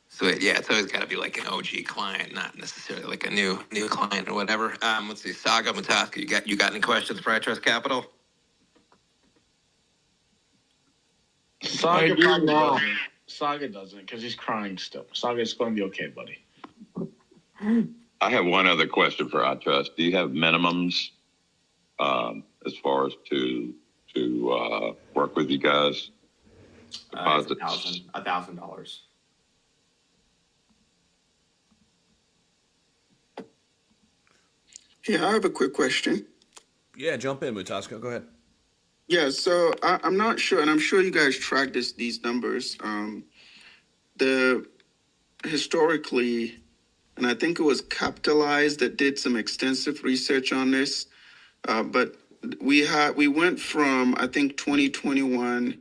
So it's always got to be an OG client, not necessarily a new client or whatever. Let's see, Saga Mataska, you got any questions for iTrust Capital? Saga probably doesn't. Saga doesn't because he's crying still. Saga's going to be okay, buddy. I have one other question for iTrust. Do you have minimums as far as to work with you guys? Deposits? $1,000. Yeah, I have a quick question. Yeah, jump in, Mutaska. Go ahead. Yeah, so I'm not sure, and I'm sure you guys track these numbers. Historically, and I think it was Capitalized that did some extensive research on this, but we went from, I think 2021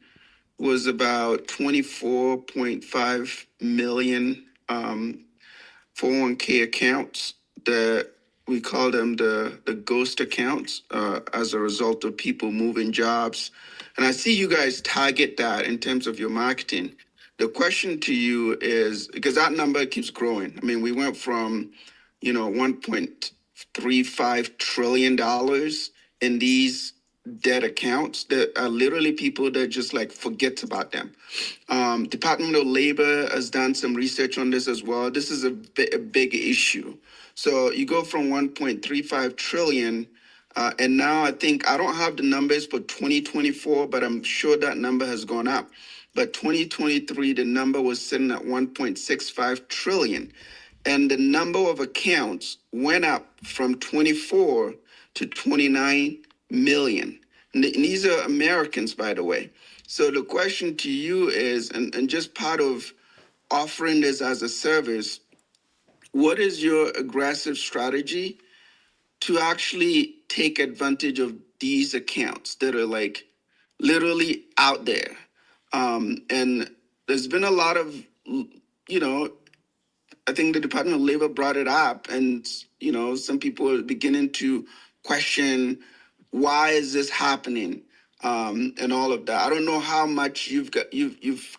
was about 24.5 million 401k accounts that we call them the ghost accounts as a result of people moving jobs. And I see you guys target that in terms of your marketing. The question to you is, because that number keeps growing. I mean, we went from, $1.35 trillion in these dead accounts that are literally people that just forget about them. Department of Labor has done some research on this as well. This is a big issue. So you go from 1.35 trillion And now I think, I don't have the numbers for 2024, but I'm sure that number has gone up. But 2023, the number was sitting at 1.65 trillion. And the number of accounts went up from 24 to 29 million. And these are Americans, by the way. So the question to you is, and just part of offering this as a service, what is your aggressive strategy to actually take advantage of these accounts that are like literally out there? And there's been a lot of, you know, I think the Department of Labor brought it up, and some people are beginning to question why is this happening, and all of that. I don't know how much you've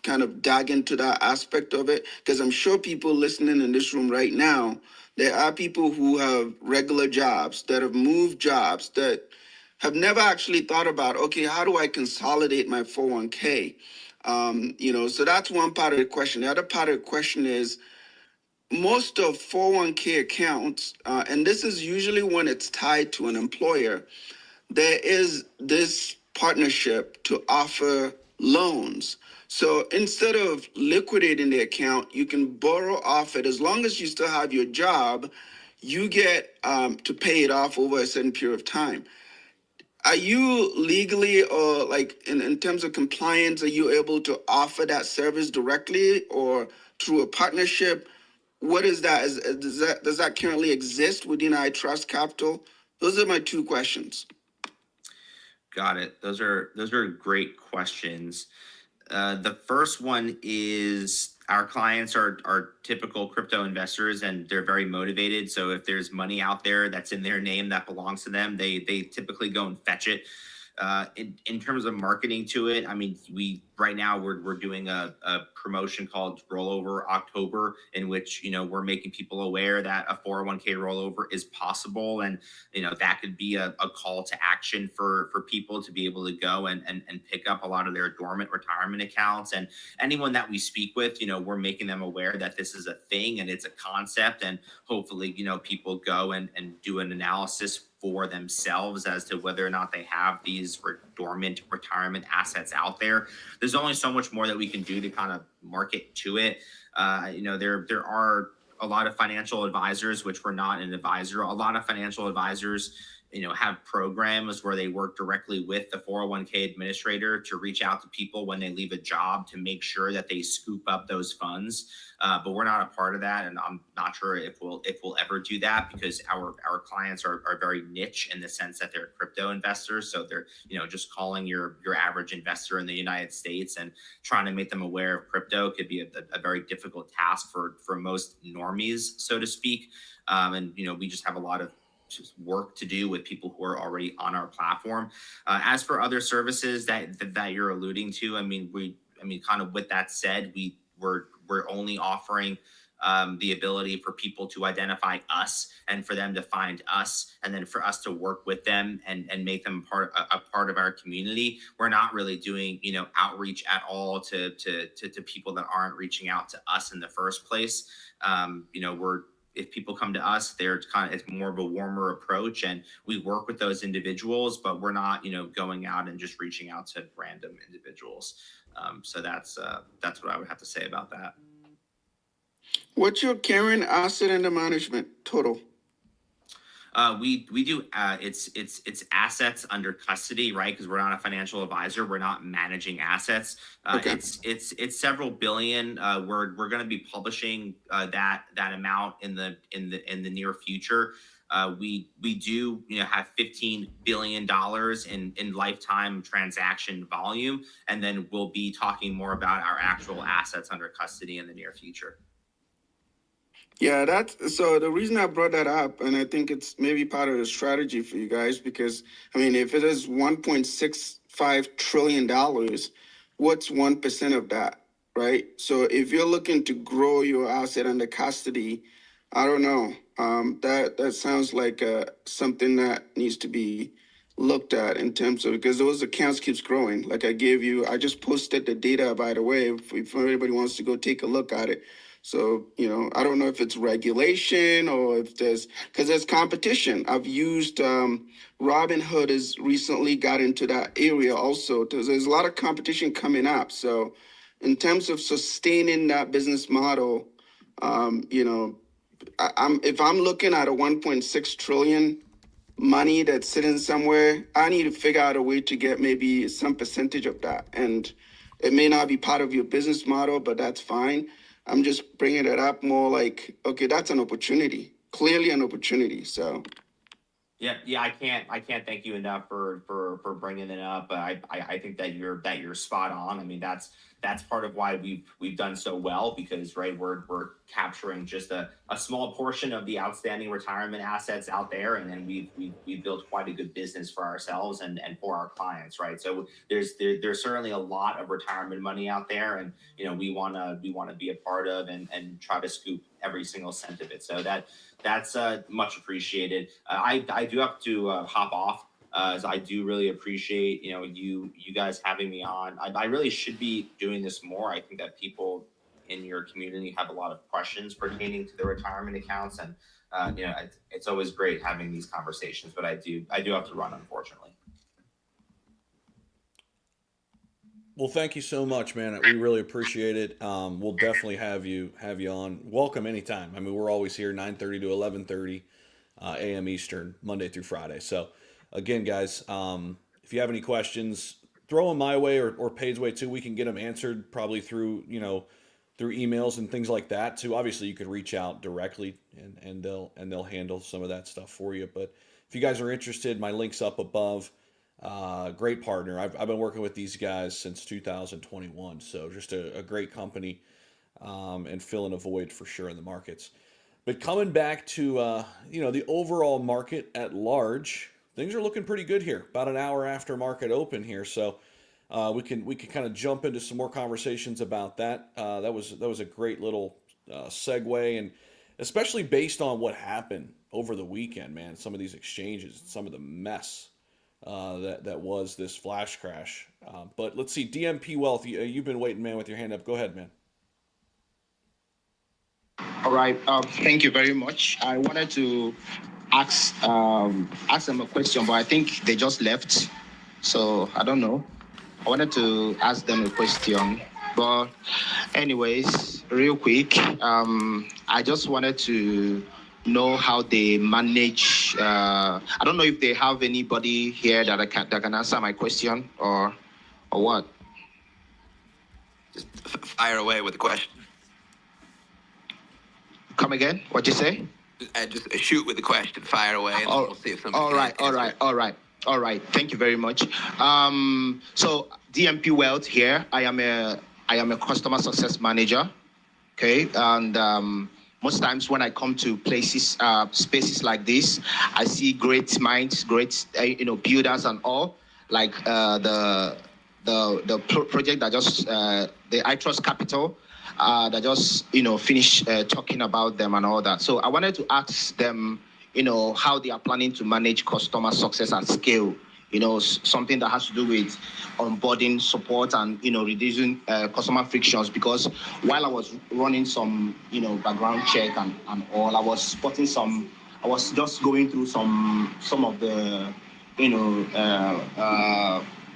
kind of dug into that aspect of it, because I'm sure people listening in this room right now, there are people who have regular jobs, that have moved jobs, that have never actually thought about, okay, how do I consolidate my 401k? So that's one part of the question. The other part of the question is, most of 401k accounts, and this is usually when it's tied to an employer, there is this partnership to offer loans. So instead of liquidating the account, you can borrow off it. As long as you still have your job, you get to pay it off over a certain period of time. Are you legally, or like in terms of compliance, are you able to offer that service directly or through a partnership? What is that? Does that currently exist within iTrust Capital? Those are my two questions. Got it. Those are great questions. The first one is, our clients are typical crypto investors, and they're very motivated. So if there's money out there that's in their name that belongs to them, they typically go and fetch it. In terms of marketing to it, I mean, right now we're doing a promotion called Rollover October, in which we're making people aware that a 401k rollover is possible, and that could be a call to action for people to be able to go and pick up a lot of their dormant retirement accounts. And anyone that we speak with, we're making them aware that this is a thing and it's a concept, and hopefully people go and do an analysis for themselves as to whether or not they have these dormant retirement assets out there. There's only so much more that we can do to kind of market to it. There are a lot of financial advisors, which we're not an advisor. A lot of financial advisors have programs where they work directly with the 401k administrator to reach out to people when they leave a job to make sure that they scoop up those funds. But we're not a part of that, and I'm not sure if we'll ever do that, because our clients are very niche in the sense that they're crypto investors. So they're just calling your average investor in the United States and trying to make them aware of crypto could be a very difficult task for most normies, so to speak. And we just have a lot of work to do with people who are already on our platform. As for other services that you're alluding to, I mean, kind of with that said, we're only offering the ability for people to identify us and for them to find us, and then for us to work with them and make them a part of our community. We're not really doing outreach at all to people that aren't reaching out to us in the first place. If people come to us, it's more of a warmer approach, and we work with those individuals, but we're not going out and just reaching out to random individuals. So that's what I would have to say about that. What's your current asset under management total? We do it's assets under custody, right? Because we're not a financial advisor, we're not managing assets. Okay. It's several billion. We're going to be publishing that amount in the near future. We do have $15 billion in lifetime transaction volume, and then we'll be talking more about our actual assets under custody in the near future. Yeah, so the reason I brought that up, and I think it's maybe part of the strategy for you guys, because I mean, if it is $1.65 trillion, what's 1% of that, right? So if you're looking to grow your asset under custody, I don't know. That sounds like something that needs to be looked at in terms of, because those accounts keeps growing. Like I just posted the data, by the way, if anybody wants to go take a look at it. So, I don't know if it's regulation or if because there's competition. I've used Robinhood has recently got into that area also. There's a lot of competition coming up. So, in terms of sustaining that business model, if I'm looking at a 1.6 trillion money that's sitting somewhere, I need to figure out a way to get maybe some percentage of that. And it may not be part of your business model, but that's fine. I'm just bringing it up more like, okay, that's an opportunity, clearly an opportunity. So Yeah. I can't thank you enough for bringing it up. I think that you're spot on. I mean, that's part of why we've done so well, because we're capturing just a small portion of the outstanding retirement assets out there, and then we've built quite a good business for ourselves and for our clients, right? So there's certainly a lot of retirement money out there, and we wanna be a part of and try to scoop every single cent of it. So that's much appreciated. I do have to hop off. As I do really appreciate you guys having me on. I really should be doing this more. I think that people in your community have a lot of questions pertaining to their retirement accounts, and it's always great having these conversations. But I do have to run, unfortunately. Well, thank you so much, man. We really appreciate it. We'll definitely have you on. Welcome anytime. I mean, we're always here 9:30 to 11:30 a.m. Eastern, Monday through Friday. So, again, guys, if you have any questions, throw them my way or Page's way too. We can get them answered probably through through emails and things like that too. Obviously, you could reach out directly and they'll handle some of that stuff for you. But if you guys are interested, my link's up above. Great partner. I've been working with these guys since 2021, so just a great company and filling a void for sure in the markets. But coming back to the overall market at large, things are looking pretty good here. About an hour after market open here, so we can kind of jump into some more conversations about that. That was a great little segue, and especially based on what happened over the weekend, man. Some of these exchanges, some of the mess that was this flash crash. But let's see, DMP Wealth, you've been waiting, man, with your hand up. Go ahead, man. All right. Thank you very much. I wanted to ask them a question, but I think they just left, so I don't know. I wanted to ask them a question, but anyways, real quick, I just wanted to know how they manage. I don't know if they have anybody here that can answer my question or what. Just fire away with the question. Come again? What'd you say? Just shoot with the question. Fire away, and then we'll see if somebody. All right. Thank you very much. So DMP Wealth here. I am a customer success manager. Okay, and most times when I come to places, spaces like this, I see great minds, great builders and all, like the project that just the I Trust Capital. That just finished talking about them and all that. So I wanted to ask them, how they are planning to manage customer success at scale. Something that has to do with onboarding support and reducing customer frictions. Because while I was running some background check and all, I was spotting some. I was just going through some of the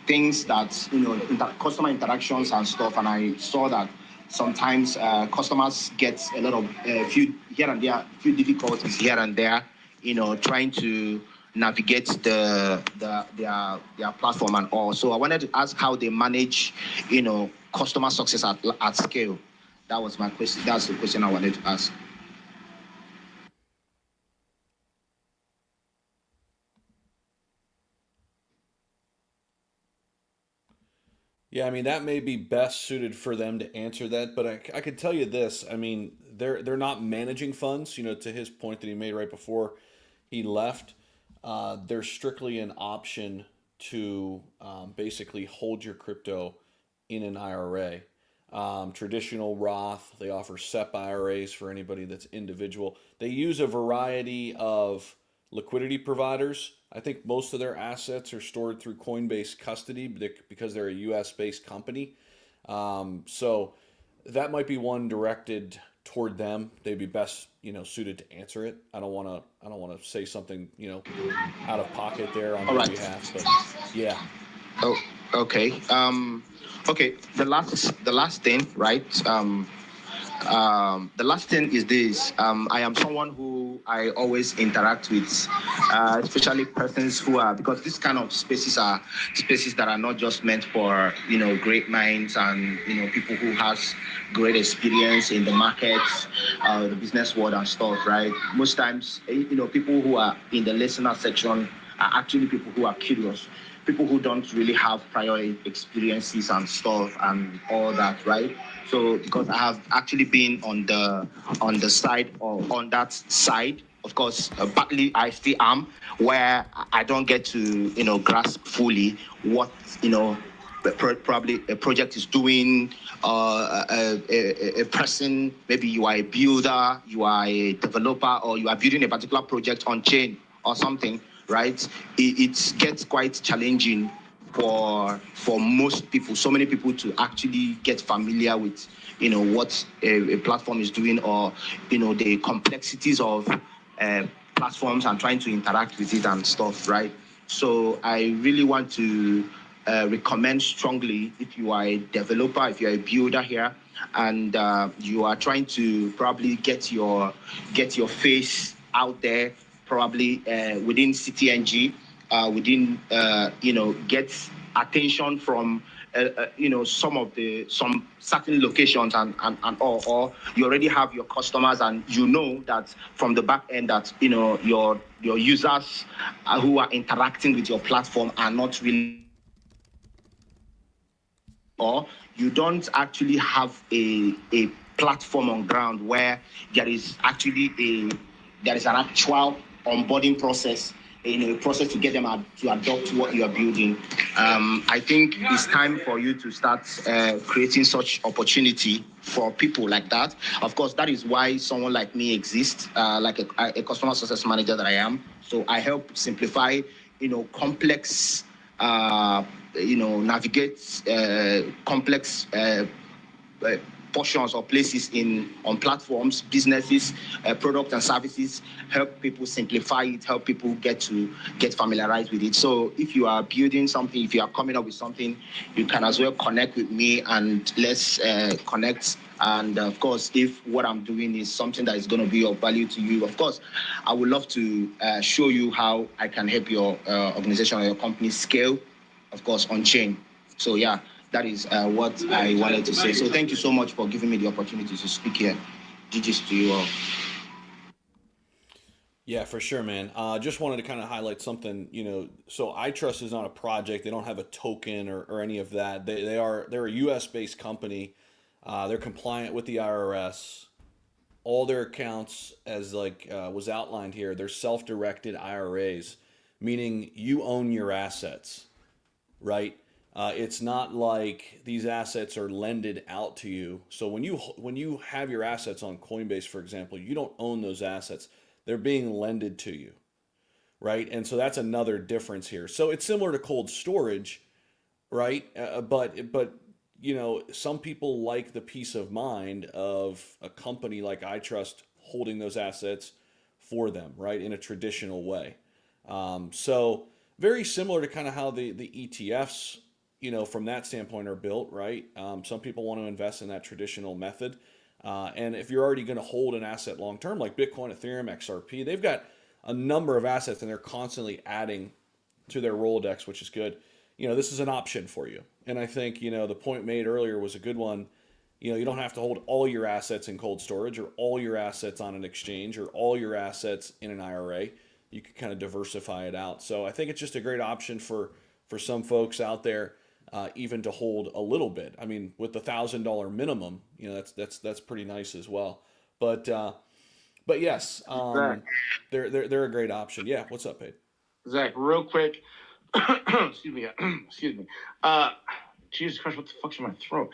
things that customer interactions and stuff, and I saw that sometimes customers get a lot of few difficulties here and there, trying to navigate their platform and all. So I wanted to ask how they manage, customer success at scale. That was my question. That's the question I wanted to ask. Yeah, I mean that may be best suited for them to answer that, but I could tell you this. I mean, they're not managing funds. To his point that he made right before he left, they're strictly an option to basically hold your crypto in an IRA. Traditional Roth, they offer SEP IRAs for anybody that's individual. They use a variety of liquidity providers. I think most of their assets are stored through Coinbase custody because they're a US based company. So that might be one directed toward them. They'd be best, suited to answer it. I don't want to say something, out of pocket there on All their right. behalf. But yeah, Oh, okay. Okay. The last thing, right? The last thing is this. I am someone who I always interact with, especially persons who are, because this kind of spaces are spaces that are not just meant for, great minds and, people who has great experience in the markets, the business world and stuff, right? Most times, people who are in the listener section are actually people who are curious, people who don't really have prior experiences and stuff and all that, right? So because I have actually been on the side or on that side, of course, partly I still am, where I don't get to grasp fully what probably a project is doing. A person, maybe you are a builder, you are a developer, or you are building a particular project on chain or something, right? It gets quite challenging for most people, so many people, to actually get familiar with what a platform is doing, or the complexities of platforms and trying to interact with it and stuff, right? So I really want to recommend strongly, if you are a developer, if you're a builder here, and you are trying to probably get your face out there, probably within CTNG, within get attention from some certain locations and all, or you already have your customers and that from the back end that your users who are interacting with your platform are not really, or you don't actually have a platform on ground where there is actually an actual onboarding process, a process to get them to adopt what you are building. I think it's time for you to start creating such opportunity for people like that. Of course, that is why someone like me exists, like a customer success manager that I am. So I help simplify, complex, navigate complex portions or places on platforms, businesses, products and services, help people simplify it, help people get familiarized with it. So if you are building something, if you are coming up with something, you can as well connect with me and let's connect. And of course, if what I'm doing is something that is going to be of value to you, of course, I would love to show you how I can help your organization or your company scale, of course, on chain. So yeah, that is what I wanted to say. So thank you so much for giving me the opportunity to speak here. GG's to you all. yeah, for sure, man. Just wanted to kind of highlight something, so iTrust is not a project. They don't have a token or any of that. They're a US based company. They're compliant with the IRS. All their accounts, as was outlined here, they're self-directed IRAs, meaning you own your assets, right? It's not like these assets are lended out to you. So when you have your assets on Coinbase, for example, you don't own those assets. They're being lended to you, right? And so that's another difference here. So it's similar to cold storage, right? But some people like the peace of mind of a company like iTrust holding those assets for them, right, in a traditional way. So very similar to kind of how the ETFs, from that standpoint are built, right? Some people want to invest in that traditional method. And if you're already going to hold an asset long term, like Bitcoin, Ethereum, XRP, they've got a number of assets and they're constantly adding to their Rolodex, which is good. This is an option for you. And I think, the point made earlier was a good one. You don't have to hold all your assets in cold storage or all your assets on an exchange or all your assets in an IRA. You can kind of diversify it out. So I think it's just a great option for some folks out there, even to hold a little bit. I mean, with the $1,000 minimum, that's pretty nice as well. But yes, they're a great option. Yeah, what's up, Paige? Zach, real quick. Excuse me. Excuse me. Jesus Christ, what the fuck's in my throat?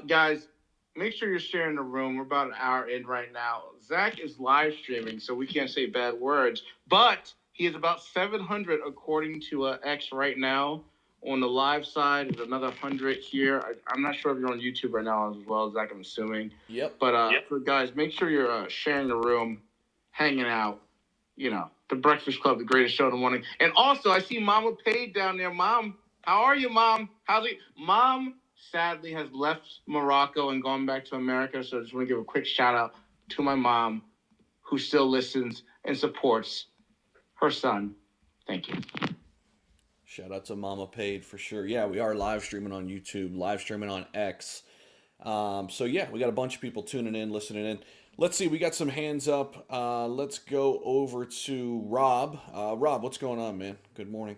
Guys, make sure you're sharing the room. We're about an hour in right now. Zach is live streaming, so we can't say bad words, but he is about 700 according to X right now On the live side, there's another 100 here. I'm not sure if you're on YouTube right now as well, Zach, I'm assuming. Yep. But for guys, make sure you're sharing the room, hanging out. You know, the Breakfast Club, the greatest show in the morning. And also, I see Mama Paid down there. Mom, how are you, Mom? How's it? Mom, sadly, has left Morocco and gone back to America. So I just want to give a quick shout out to my mom, who still listens and supports her son. Thank you. Shout out to Mama Paid for sure. Yeah, we are live streaming on YouTube, live streaming on X. So yeah, we got a bunch of people tuning in, listening in. Let's see, we got some hands up. Let's go over to Rob. Rob, what's going on, man? Good morning.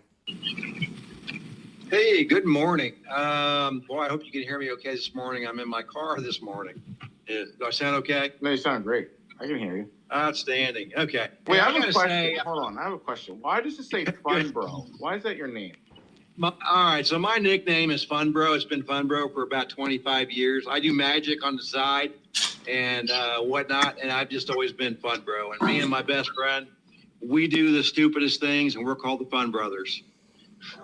Hey, good morning. Boy, I hope you can hear me okay this morning. I'm in my car this morning. Do I sound okay? No, you sound great. I can hear you. Outstanding. Okay. Wait, Hey, I have a gotta question. say- Hold on, I have a question. Why does it say Fun Bro? Why is that your name? all right, so my nickname is Fun Bro. It's been Fun Bro for about 25 years. I do magic on the side and whatnot, and I've just always been Fun Bro. And me and my best friend, we do the stupidest things, and we're called the Fun Brothers.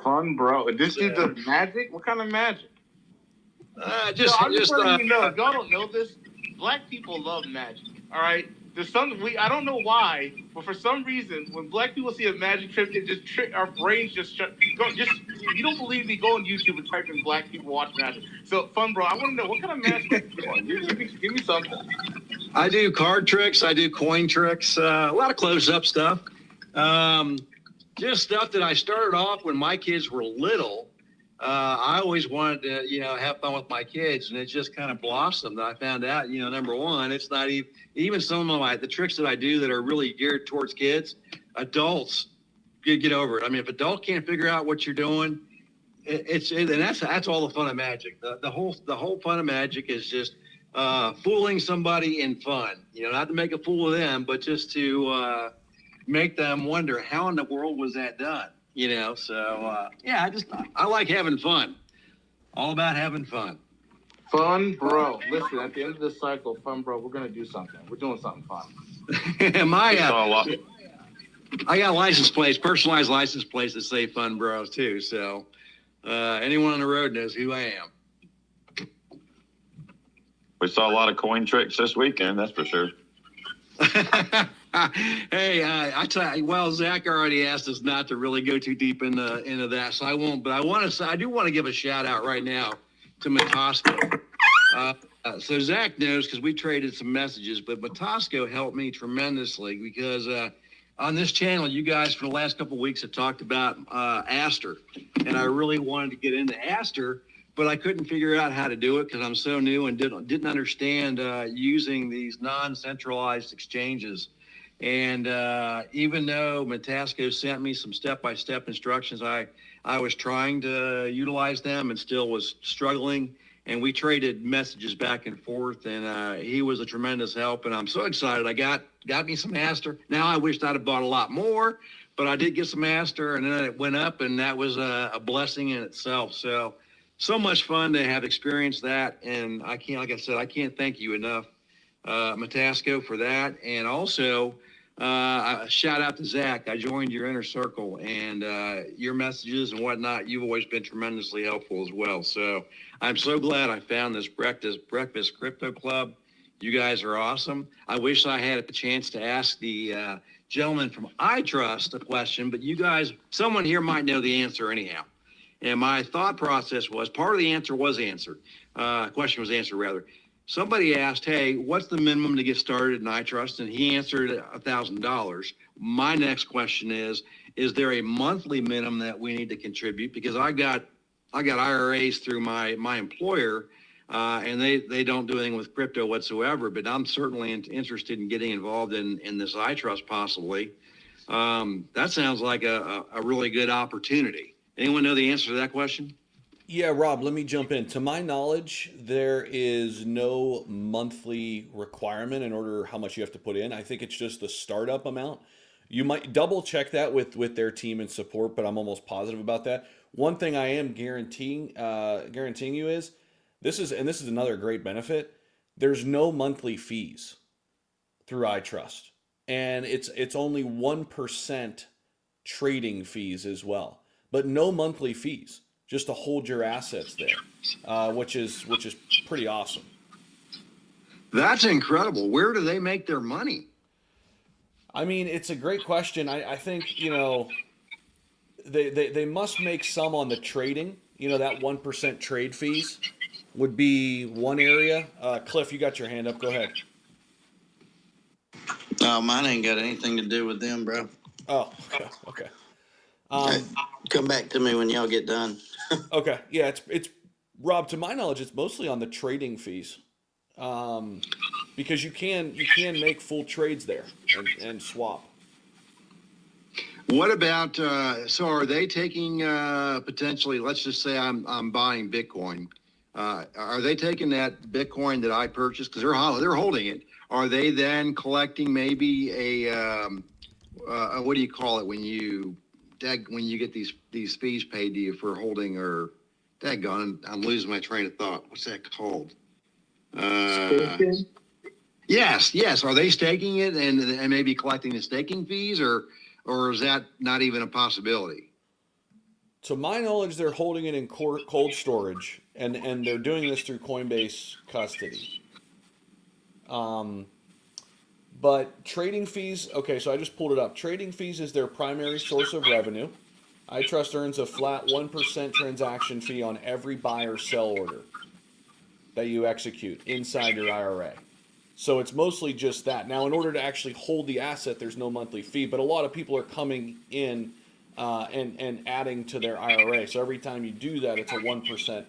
Fun Bro. This dude does magic? What kind of magic? I'm Letting you know, if y'all don't know this, black people love magic. All right. There's I don't know why, but for some reason, when black people see a magic trick, our brains just shut. If you don't believe me, go on YouTube and type in black people watch magic. So, Fun Bro, I want to know what kind of magic you do. Give me something. I do card tricks. I do coin tricks. A lot of close-up stuff. Just stuff that I started off when my kids were little. I always wanted to, have fun with my kids, and it just kind of blossomed. I found out, number one, it's not even some of the tricks that I do that are really geared towards kids. Adults get over it. I mean, if adult can't figure out what you're doing, and that's all the fun of magic. The whole fun of magic is just fooling somebody in fun. Not to make a fool of them, but just to make them wonder how in the world was that done. I like having fun. All about having fun. Fun Bro. Listen, at the end of this cycle, Fun Bro, we're going to do something. We're doing something fun. I got license plates, personalized license plates that say Fun Bros too. So anyone on the road knows who I am. We saw a lot of coin tricks this weekend, that's for sure. Hey, I tell you, well, Zach already asked us not to really go too deep into that, so I won't. But I do want to give a shout out right now to Matosco. So Zach knows because we traded some messages, but Matosco helped me tremendously because on this channel, you guys for the last couple of weeks have talked about Aster, and I really wanted to get into Aster, but I couldn't figure out how to do it because I'm so new and didn't understand using these non-centralized exchanges. And even though Matasco sent me some step-by-step instructions, I was trying to utilize them and still was struggling. And we traded messages back and forth, and he was a tremendous help. And I'm so excited. I got me some Aster. Now I wished I'd have bought a lot more, but I did get some Aster, and then it went up, and that was a blessing in itself. So much fun to have experienced that. And I can't thank you enough, Matasco, for that. And also, a shout out to Zach. I joined your inner circle, and your messages and whatnot, you've always been tremendously helpful as well. So I'm so glad I found this Breakfast Crypto Club. You guys are awesome. I wish I had the chance to ask the gentleman from iTrust a question, but you guys, someone here might know the answer anyhow. And my thought process was, part of the answer was answered. Question was answered, rather. Somebody asked, hey, what's the minimum to get started in iTrust? And he answered $1,000. My next question is there a monthly minimum that we need to contribute? Because I got IRAs through my employer, and they don't do anything with crypto whatsoever, but I'm certainly interested in getting involved in this iTrust possibly. That sounds like a really good opportunity. Anyone know the answer to that question? Yeah, Rob, let me jump in. To my knowledge, there is no monthly requirement in order how much you have to put in. I think it's just the startup amount. You might double check that with their team and support, but I'm almost positive about that. One thing I am guaranteeing you is this is another great benefit. There's no monthly fees through iTrust, and it's only 1% trading fees as well, but no monthly fees. just to hold your assets there, which is pretty awesome. That's incredible. Where do they make their money? I mean, it's a great question. I think, you know, they must make some on the trading. You know, that 1% trade fees would be one area. Cliff, you got your hand up. Go ahead. No, mine ain't got anything to do with them, bro. Oh, okay. Come back to me when y'all get done. Okay, yeah, it's Rob. To my knowledge, it's mostly on the trading fees, because you can make full trades there and swap. What about so are they taking potentially, let's just say I'm buying Bitcoin. Are they taking that Bitcoin that I purchased, because they're holding it? Are they then collecting maybe a what do you call it when you get these fees paid to you for holding, or daggone, I'm losing my train of thought. What's that called? Yes. Are they staking it and maybe collecting the staking fees, or is that not even a possibility? To my knowledge, they're holding it in cold storage, and they're doing this through Coinbase custody. But trading fees, okay, so I just pulled it up. Trading fees is their primary source of revenue. iTrust earns a flat 1% transaction fee on every buy or sell order that you execute inside your IRA. So it's mostly just that. Now, in order to actually hold the asset, there's no monthly fee, but a lot of people are coming in and adding to their IRA. So every time you do that, it's a 1%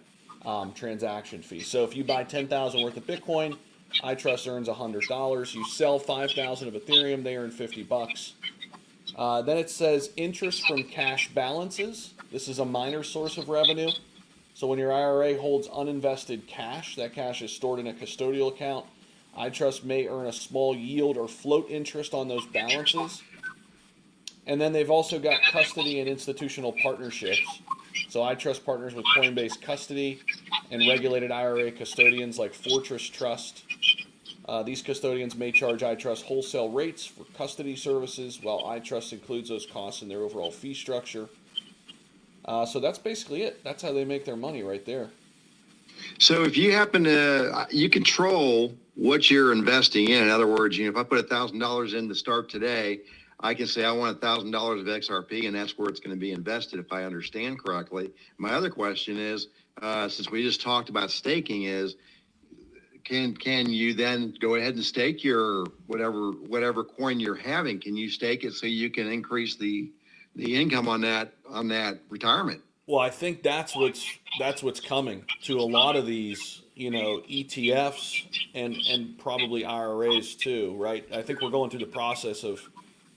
transaction fee. So if you buy 10,000 worth of Bitcoin, iTrust earns $100. You sell 5,000 of Ethereum, they earn $50. Then it says interest from cash balances. This is a minor source of revenue. So when your IRA holds uninvested cash, that cash is stored in a custodial account. iTrust may earn a small yield or float interest on those balances. And then they've also got custody and institutional partnerships. So iTrust partners with Coinbase Custody and regulated IRA custodians like Fortress Trust. These custodians may charge iTrust wholesale rates for custody services, while iTrust includes those costs in their overall fee structure. So that's basically it. That's how they make their money right there. So if you happen to, you control what you're investing in. In other words, if I put $1,000 in to start today, I can say I want $1,000 of XRP, and that's where it's going to be invested, if I understand correctly. My other question is, since we just talked about staking, is can you then go ahead and stake your whatever coin you're having? Can you stake it so you can increase the income on that retirement? Well, I think that's what's coming to a lot of these, ETFs and probably IRAs too, right? I think we're going through the process of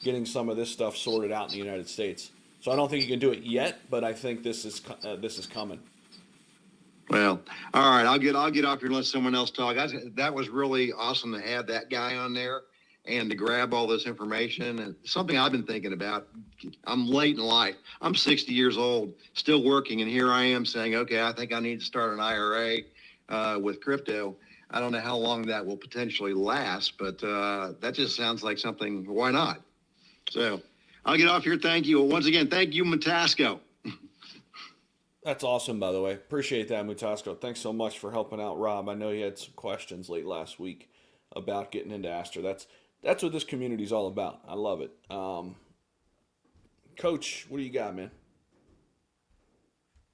getting some of this stuff sorted out in the United States. So I don't think you can do it yet, but I think this is coming. Well, all right, I'll get off here and let someone else talk. That was really awesome to have that guy on there and to grab all this information. And something I've been thinking about. I'm late in life. I'm 60 years old, still working, and here I am saying, okay, I think I need to start an IRA with crypto. I don't know how long that will potentially last, but that just sounds like something. Why not? So I'll get off here. Thank you once again. Thank you, Matasco. That's awesome, by the way. Appreciate that, Mutasco. Thanks so much for helping out Rob. I know you had some questions late last week about getting into Aster. That's what this community is all about. I love it. Coach, what do you got, man?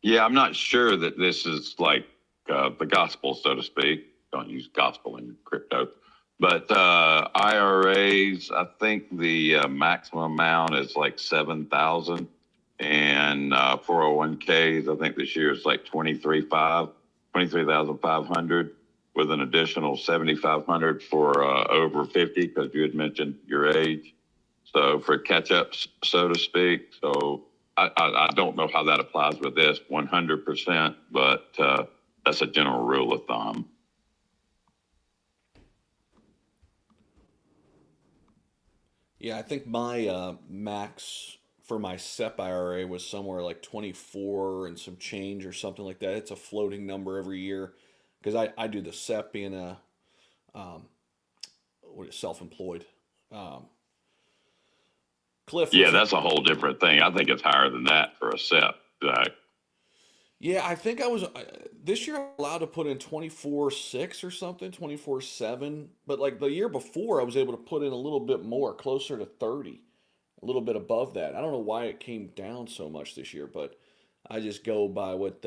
Yeah, I'm not sure that this is like the gospel, so to speak. Don't use gospel in crypto. But IRAs, I think the maximum amount is like 7,000. And 401ks, I think this year is like 23,500 with an additional 7,500 for over 50, because you had mentioned your age. So for catch up, so to speak. So I don't know how that applies with this 100%, but that's a general rule of thumb. Yeah, I think my max for my SEP IRA was somewhere like 24 and some change or something like that. It's a floating number every year because I do the SEP being a self-employed. Cliff. Yeah, that's a whole different thing. I think it's higher than that for a SEP, Zach. Yeah, I think I was this year allowed to put in 24/6 or something, 24/7. But like the year before, I was able to put in a little bit more, closer to 30, a little bit above that. I don't know why it came down so much this year, but I just go by what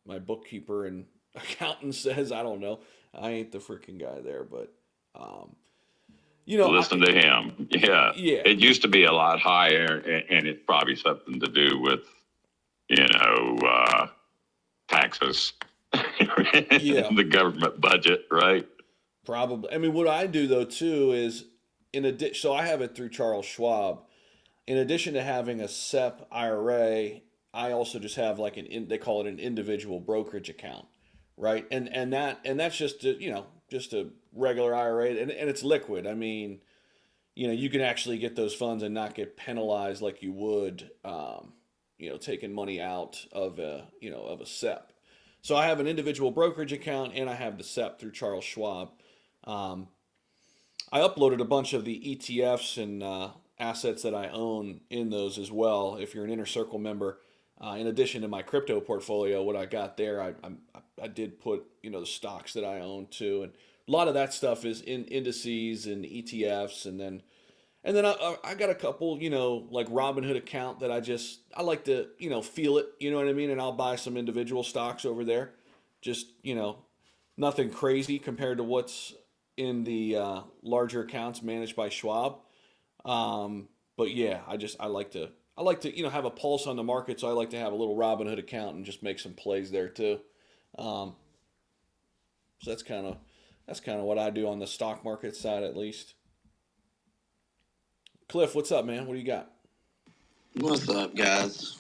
my bookkeeper and accountant says. I don't know. I ain't the freaking guy there, but um, Listen to him. Yeah. yeah, It used to be a lot higher, and it's probably something to do with, taxes, yeah. the government budget, right? Probably. I mean, what I do though too is in addition, so I have it through Charles Schwab. In addition to having a SEP IRA, I also just have like they call it an individual brokerage account, right? And that's just just a regular IRA, and it's liquid. I mean, you can actually get those funds and not get penalized like you would, taking money out of a SEP. So I have an individual brokerage account and I have the SEP through Charles Schwab. Um, I uploaded a bunch of the ETFs and assets that I own in those as well. If you're an Inner Circle member, in addition to my crypto portfolio, what I got there, I did put the stocks that I own too, and a lot of that stuff is in indices and ETFs, and then I got a couple, like Robinhood account that I like to, feel it, you know what I mean? And I'll buy some individual stocks over there. Just, nothing crazy compared to what's in the larger accounts managed by Schwab. But yeah, I like to have a pulse on the market. So I like to have a little Robinhood account and just make some plays there too. Um, so that's kind of what I do on the stock market side, at least. Cliff, what's up, man? What do you got? What's up, guys?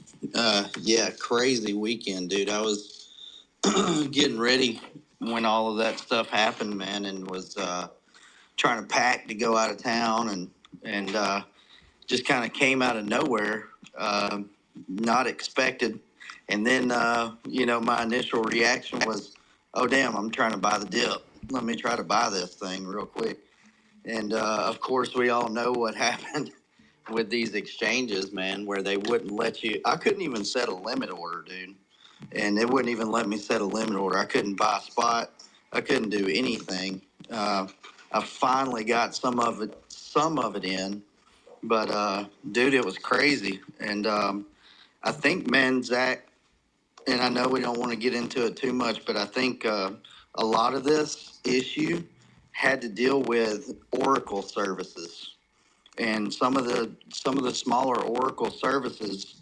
Yeah, crazy weekend, dude. I was getting ready when all of that stuff happened, man, and was trying to pack to go out of town, and just kind of came out of nowhere, not expected. And then, my initial reaction was, oh, damn, I'm trying to buy the dip. Let me try to buy this thing real quick. And, of course, we all know what happened with these exchanges, man, where they wouldn't let you. I couldn't even set a limit order, dude. And it wouldn't even let me set a limit order. I couldn't buy a spot. I couldn't do anything. I finally got some of it in. But, dude, it was crazy. And I think, man, Zach, and I know we don't want to get into it too much, but I think a lot of this issue had to deal with Oracle services, and some of the smaller Oracle services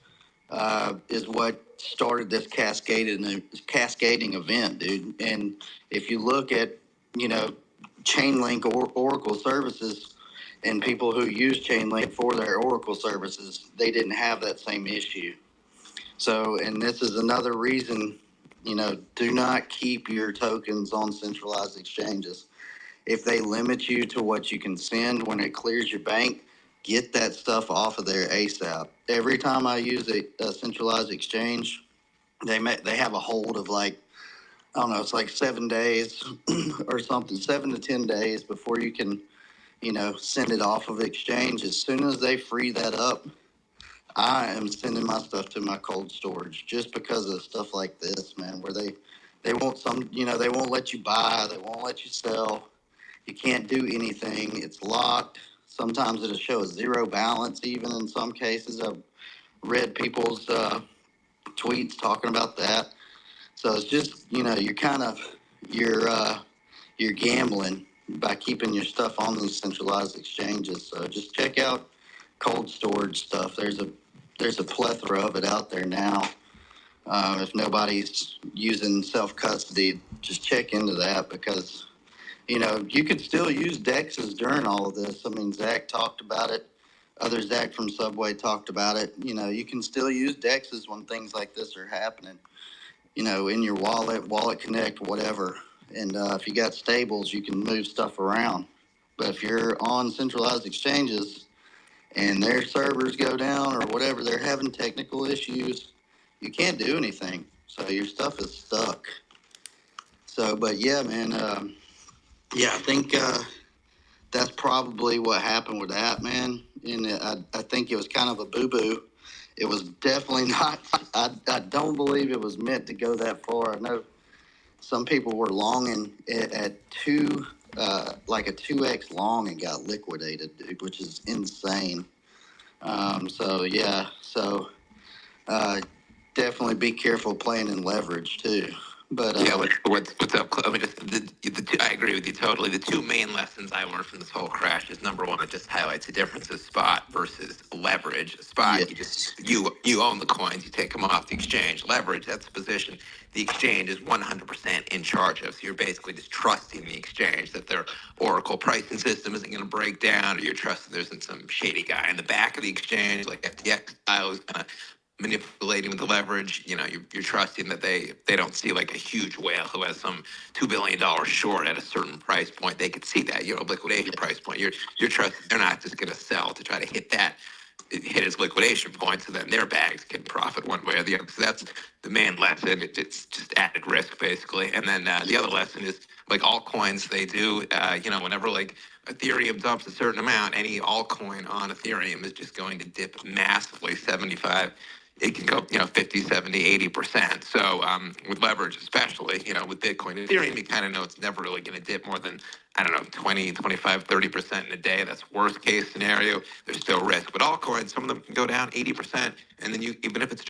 is what started this cascading event, dude. And if you look at Chainlink or Oracle services and people who use Chainlink for their Oracle services, they didn't have that same issue. So, and this is another reason, do not keep your tokens on centralized exchanges. If they limit you to what you can send when it clears your bank, get that stuff off of there ASAP. Every time I use a centralized exchange, they have a hold of like, I don't know, it's like 7 days or something, 7 to 10 days before you can, send it off of exchange. As soon as they free that up, I am sending my stuff to my cold storage just because of stuff like this, man, where they won't they won't let you buy, they won't let you sell. You can't do anything. It's locked. Sometimes it'll show a zero balance, even in some cases. I've read people's tweets talking about that. So it's just, you're gambling by keeping your stuff on these centralized exchanges. So just check out cold storage stuff. There's a plethora of it out there now. If nobody's using self-custody, just check into that because you could still use DEXs during all of this. I mean, Zach talked about it. Other Zach from Subway talked about it. You can still use DEXs when things like this are happening, in your wallet connect, whatever. And if you got stables, you can move stuff around. But if you're on centralized exchanges and their servers go down or whatever, they're having technical issues, you can't do anything. So your stuff is stuck. So, but yeah, man, yeah, I think that's probably what happened with that, man. And I think it was kind of a boo-boo. it was definitely not. I don't believe it was meant to go that far. I know some people were longing it at like a 2x long and got liquidated, which is insane. Definitely be careful playing in leverage too. But Yeah, what's up? I mean, I agree with you totally. The two main lessons I learned from this whole crash is number one, it just highlights the difference of spot versus leverage. Spot, yes. you own the coins, you take them off the exchange. Leverage, that's the position the exchange is 100% in charge of. So you're basically just trusting the exchange that their Oracle pricing system isn't going to break down, or you're trusting there isn't some shady guy in the back of the exchange like FTX style who's going to manipulating with the leverage. You know, you're trusting that they don't see like a huge whale who has some $2 billion short at a certain price point. They could see that, liquidation price point. You're trusting they're not just going to sell to try to hit his liquidation point, so then their bags can profit one way or the other. So that's the main lesson. It's just added risk basically. And then the other lesson is like altcoins. They do, whenever like Ethereum dumps a certain amount, any altcoin on Ethereum is just going to dip massively, 75. It can go, 50, 70, 80%. So with leverage, especially, with Bitcoin and Ethereum, you kind of know it's never really going to dip more than, 20, 25, 30% in a day. That's worst case scenario. There's still risk. But altcoins, some of them can go down 80%. And then even if it's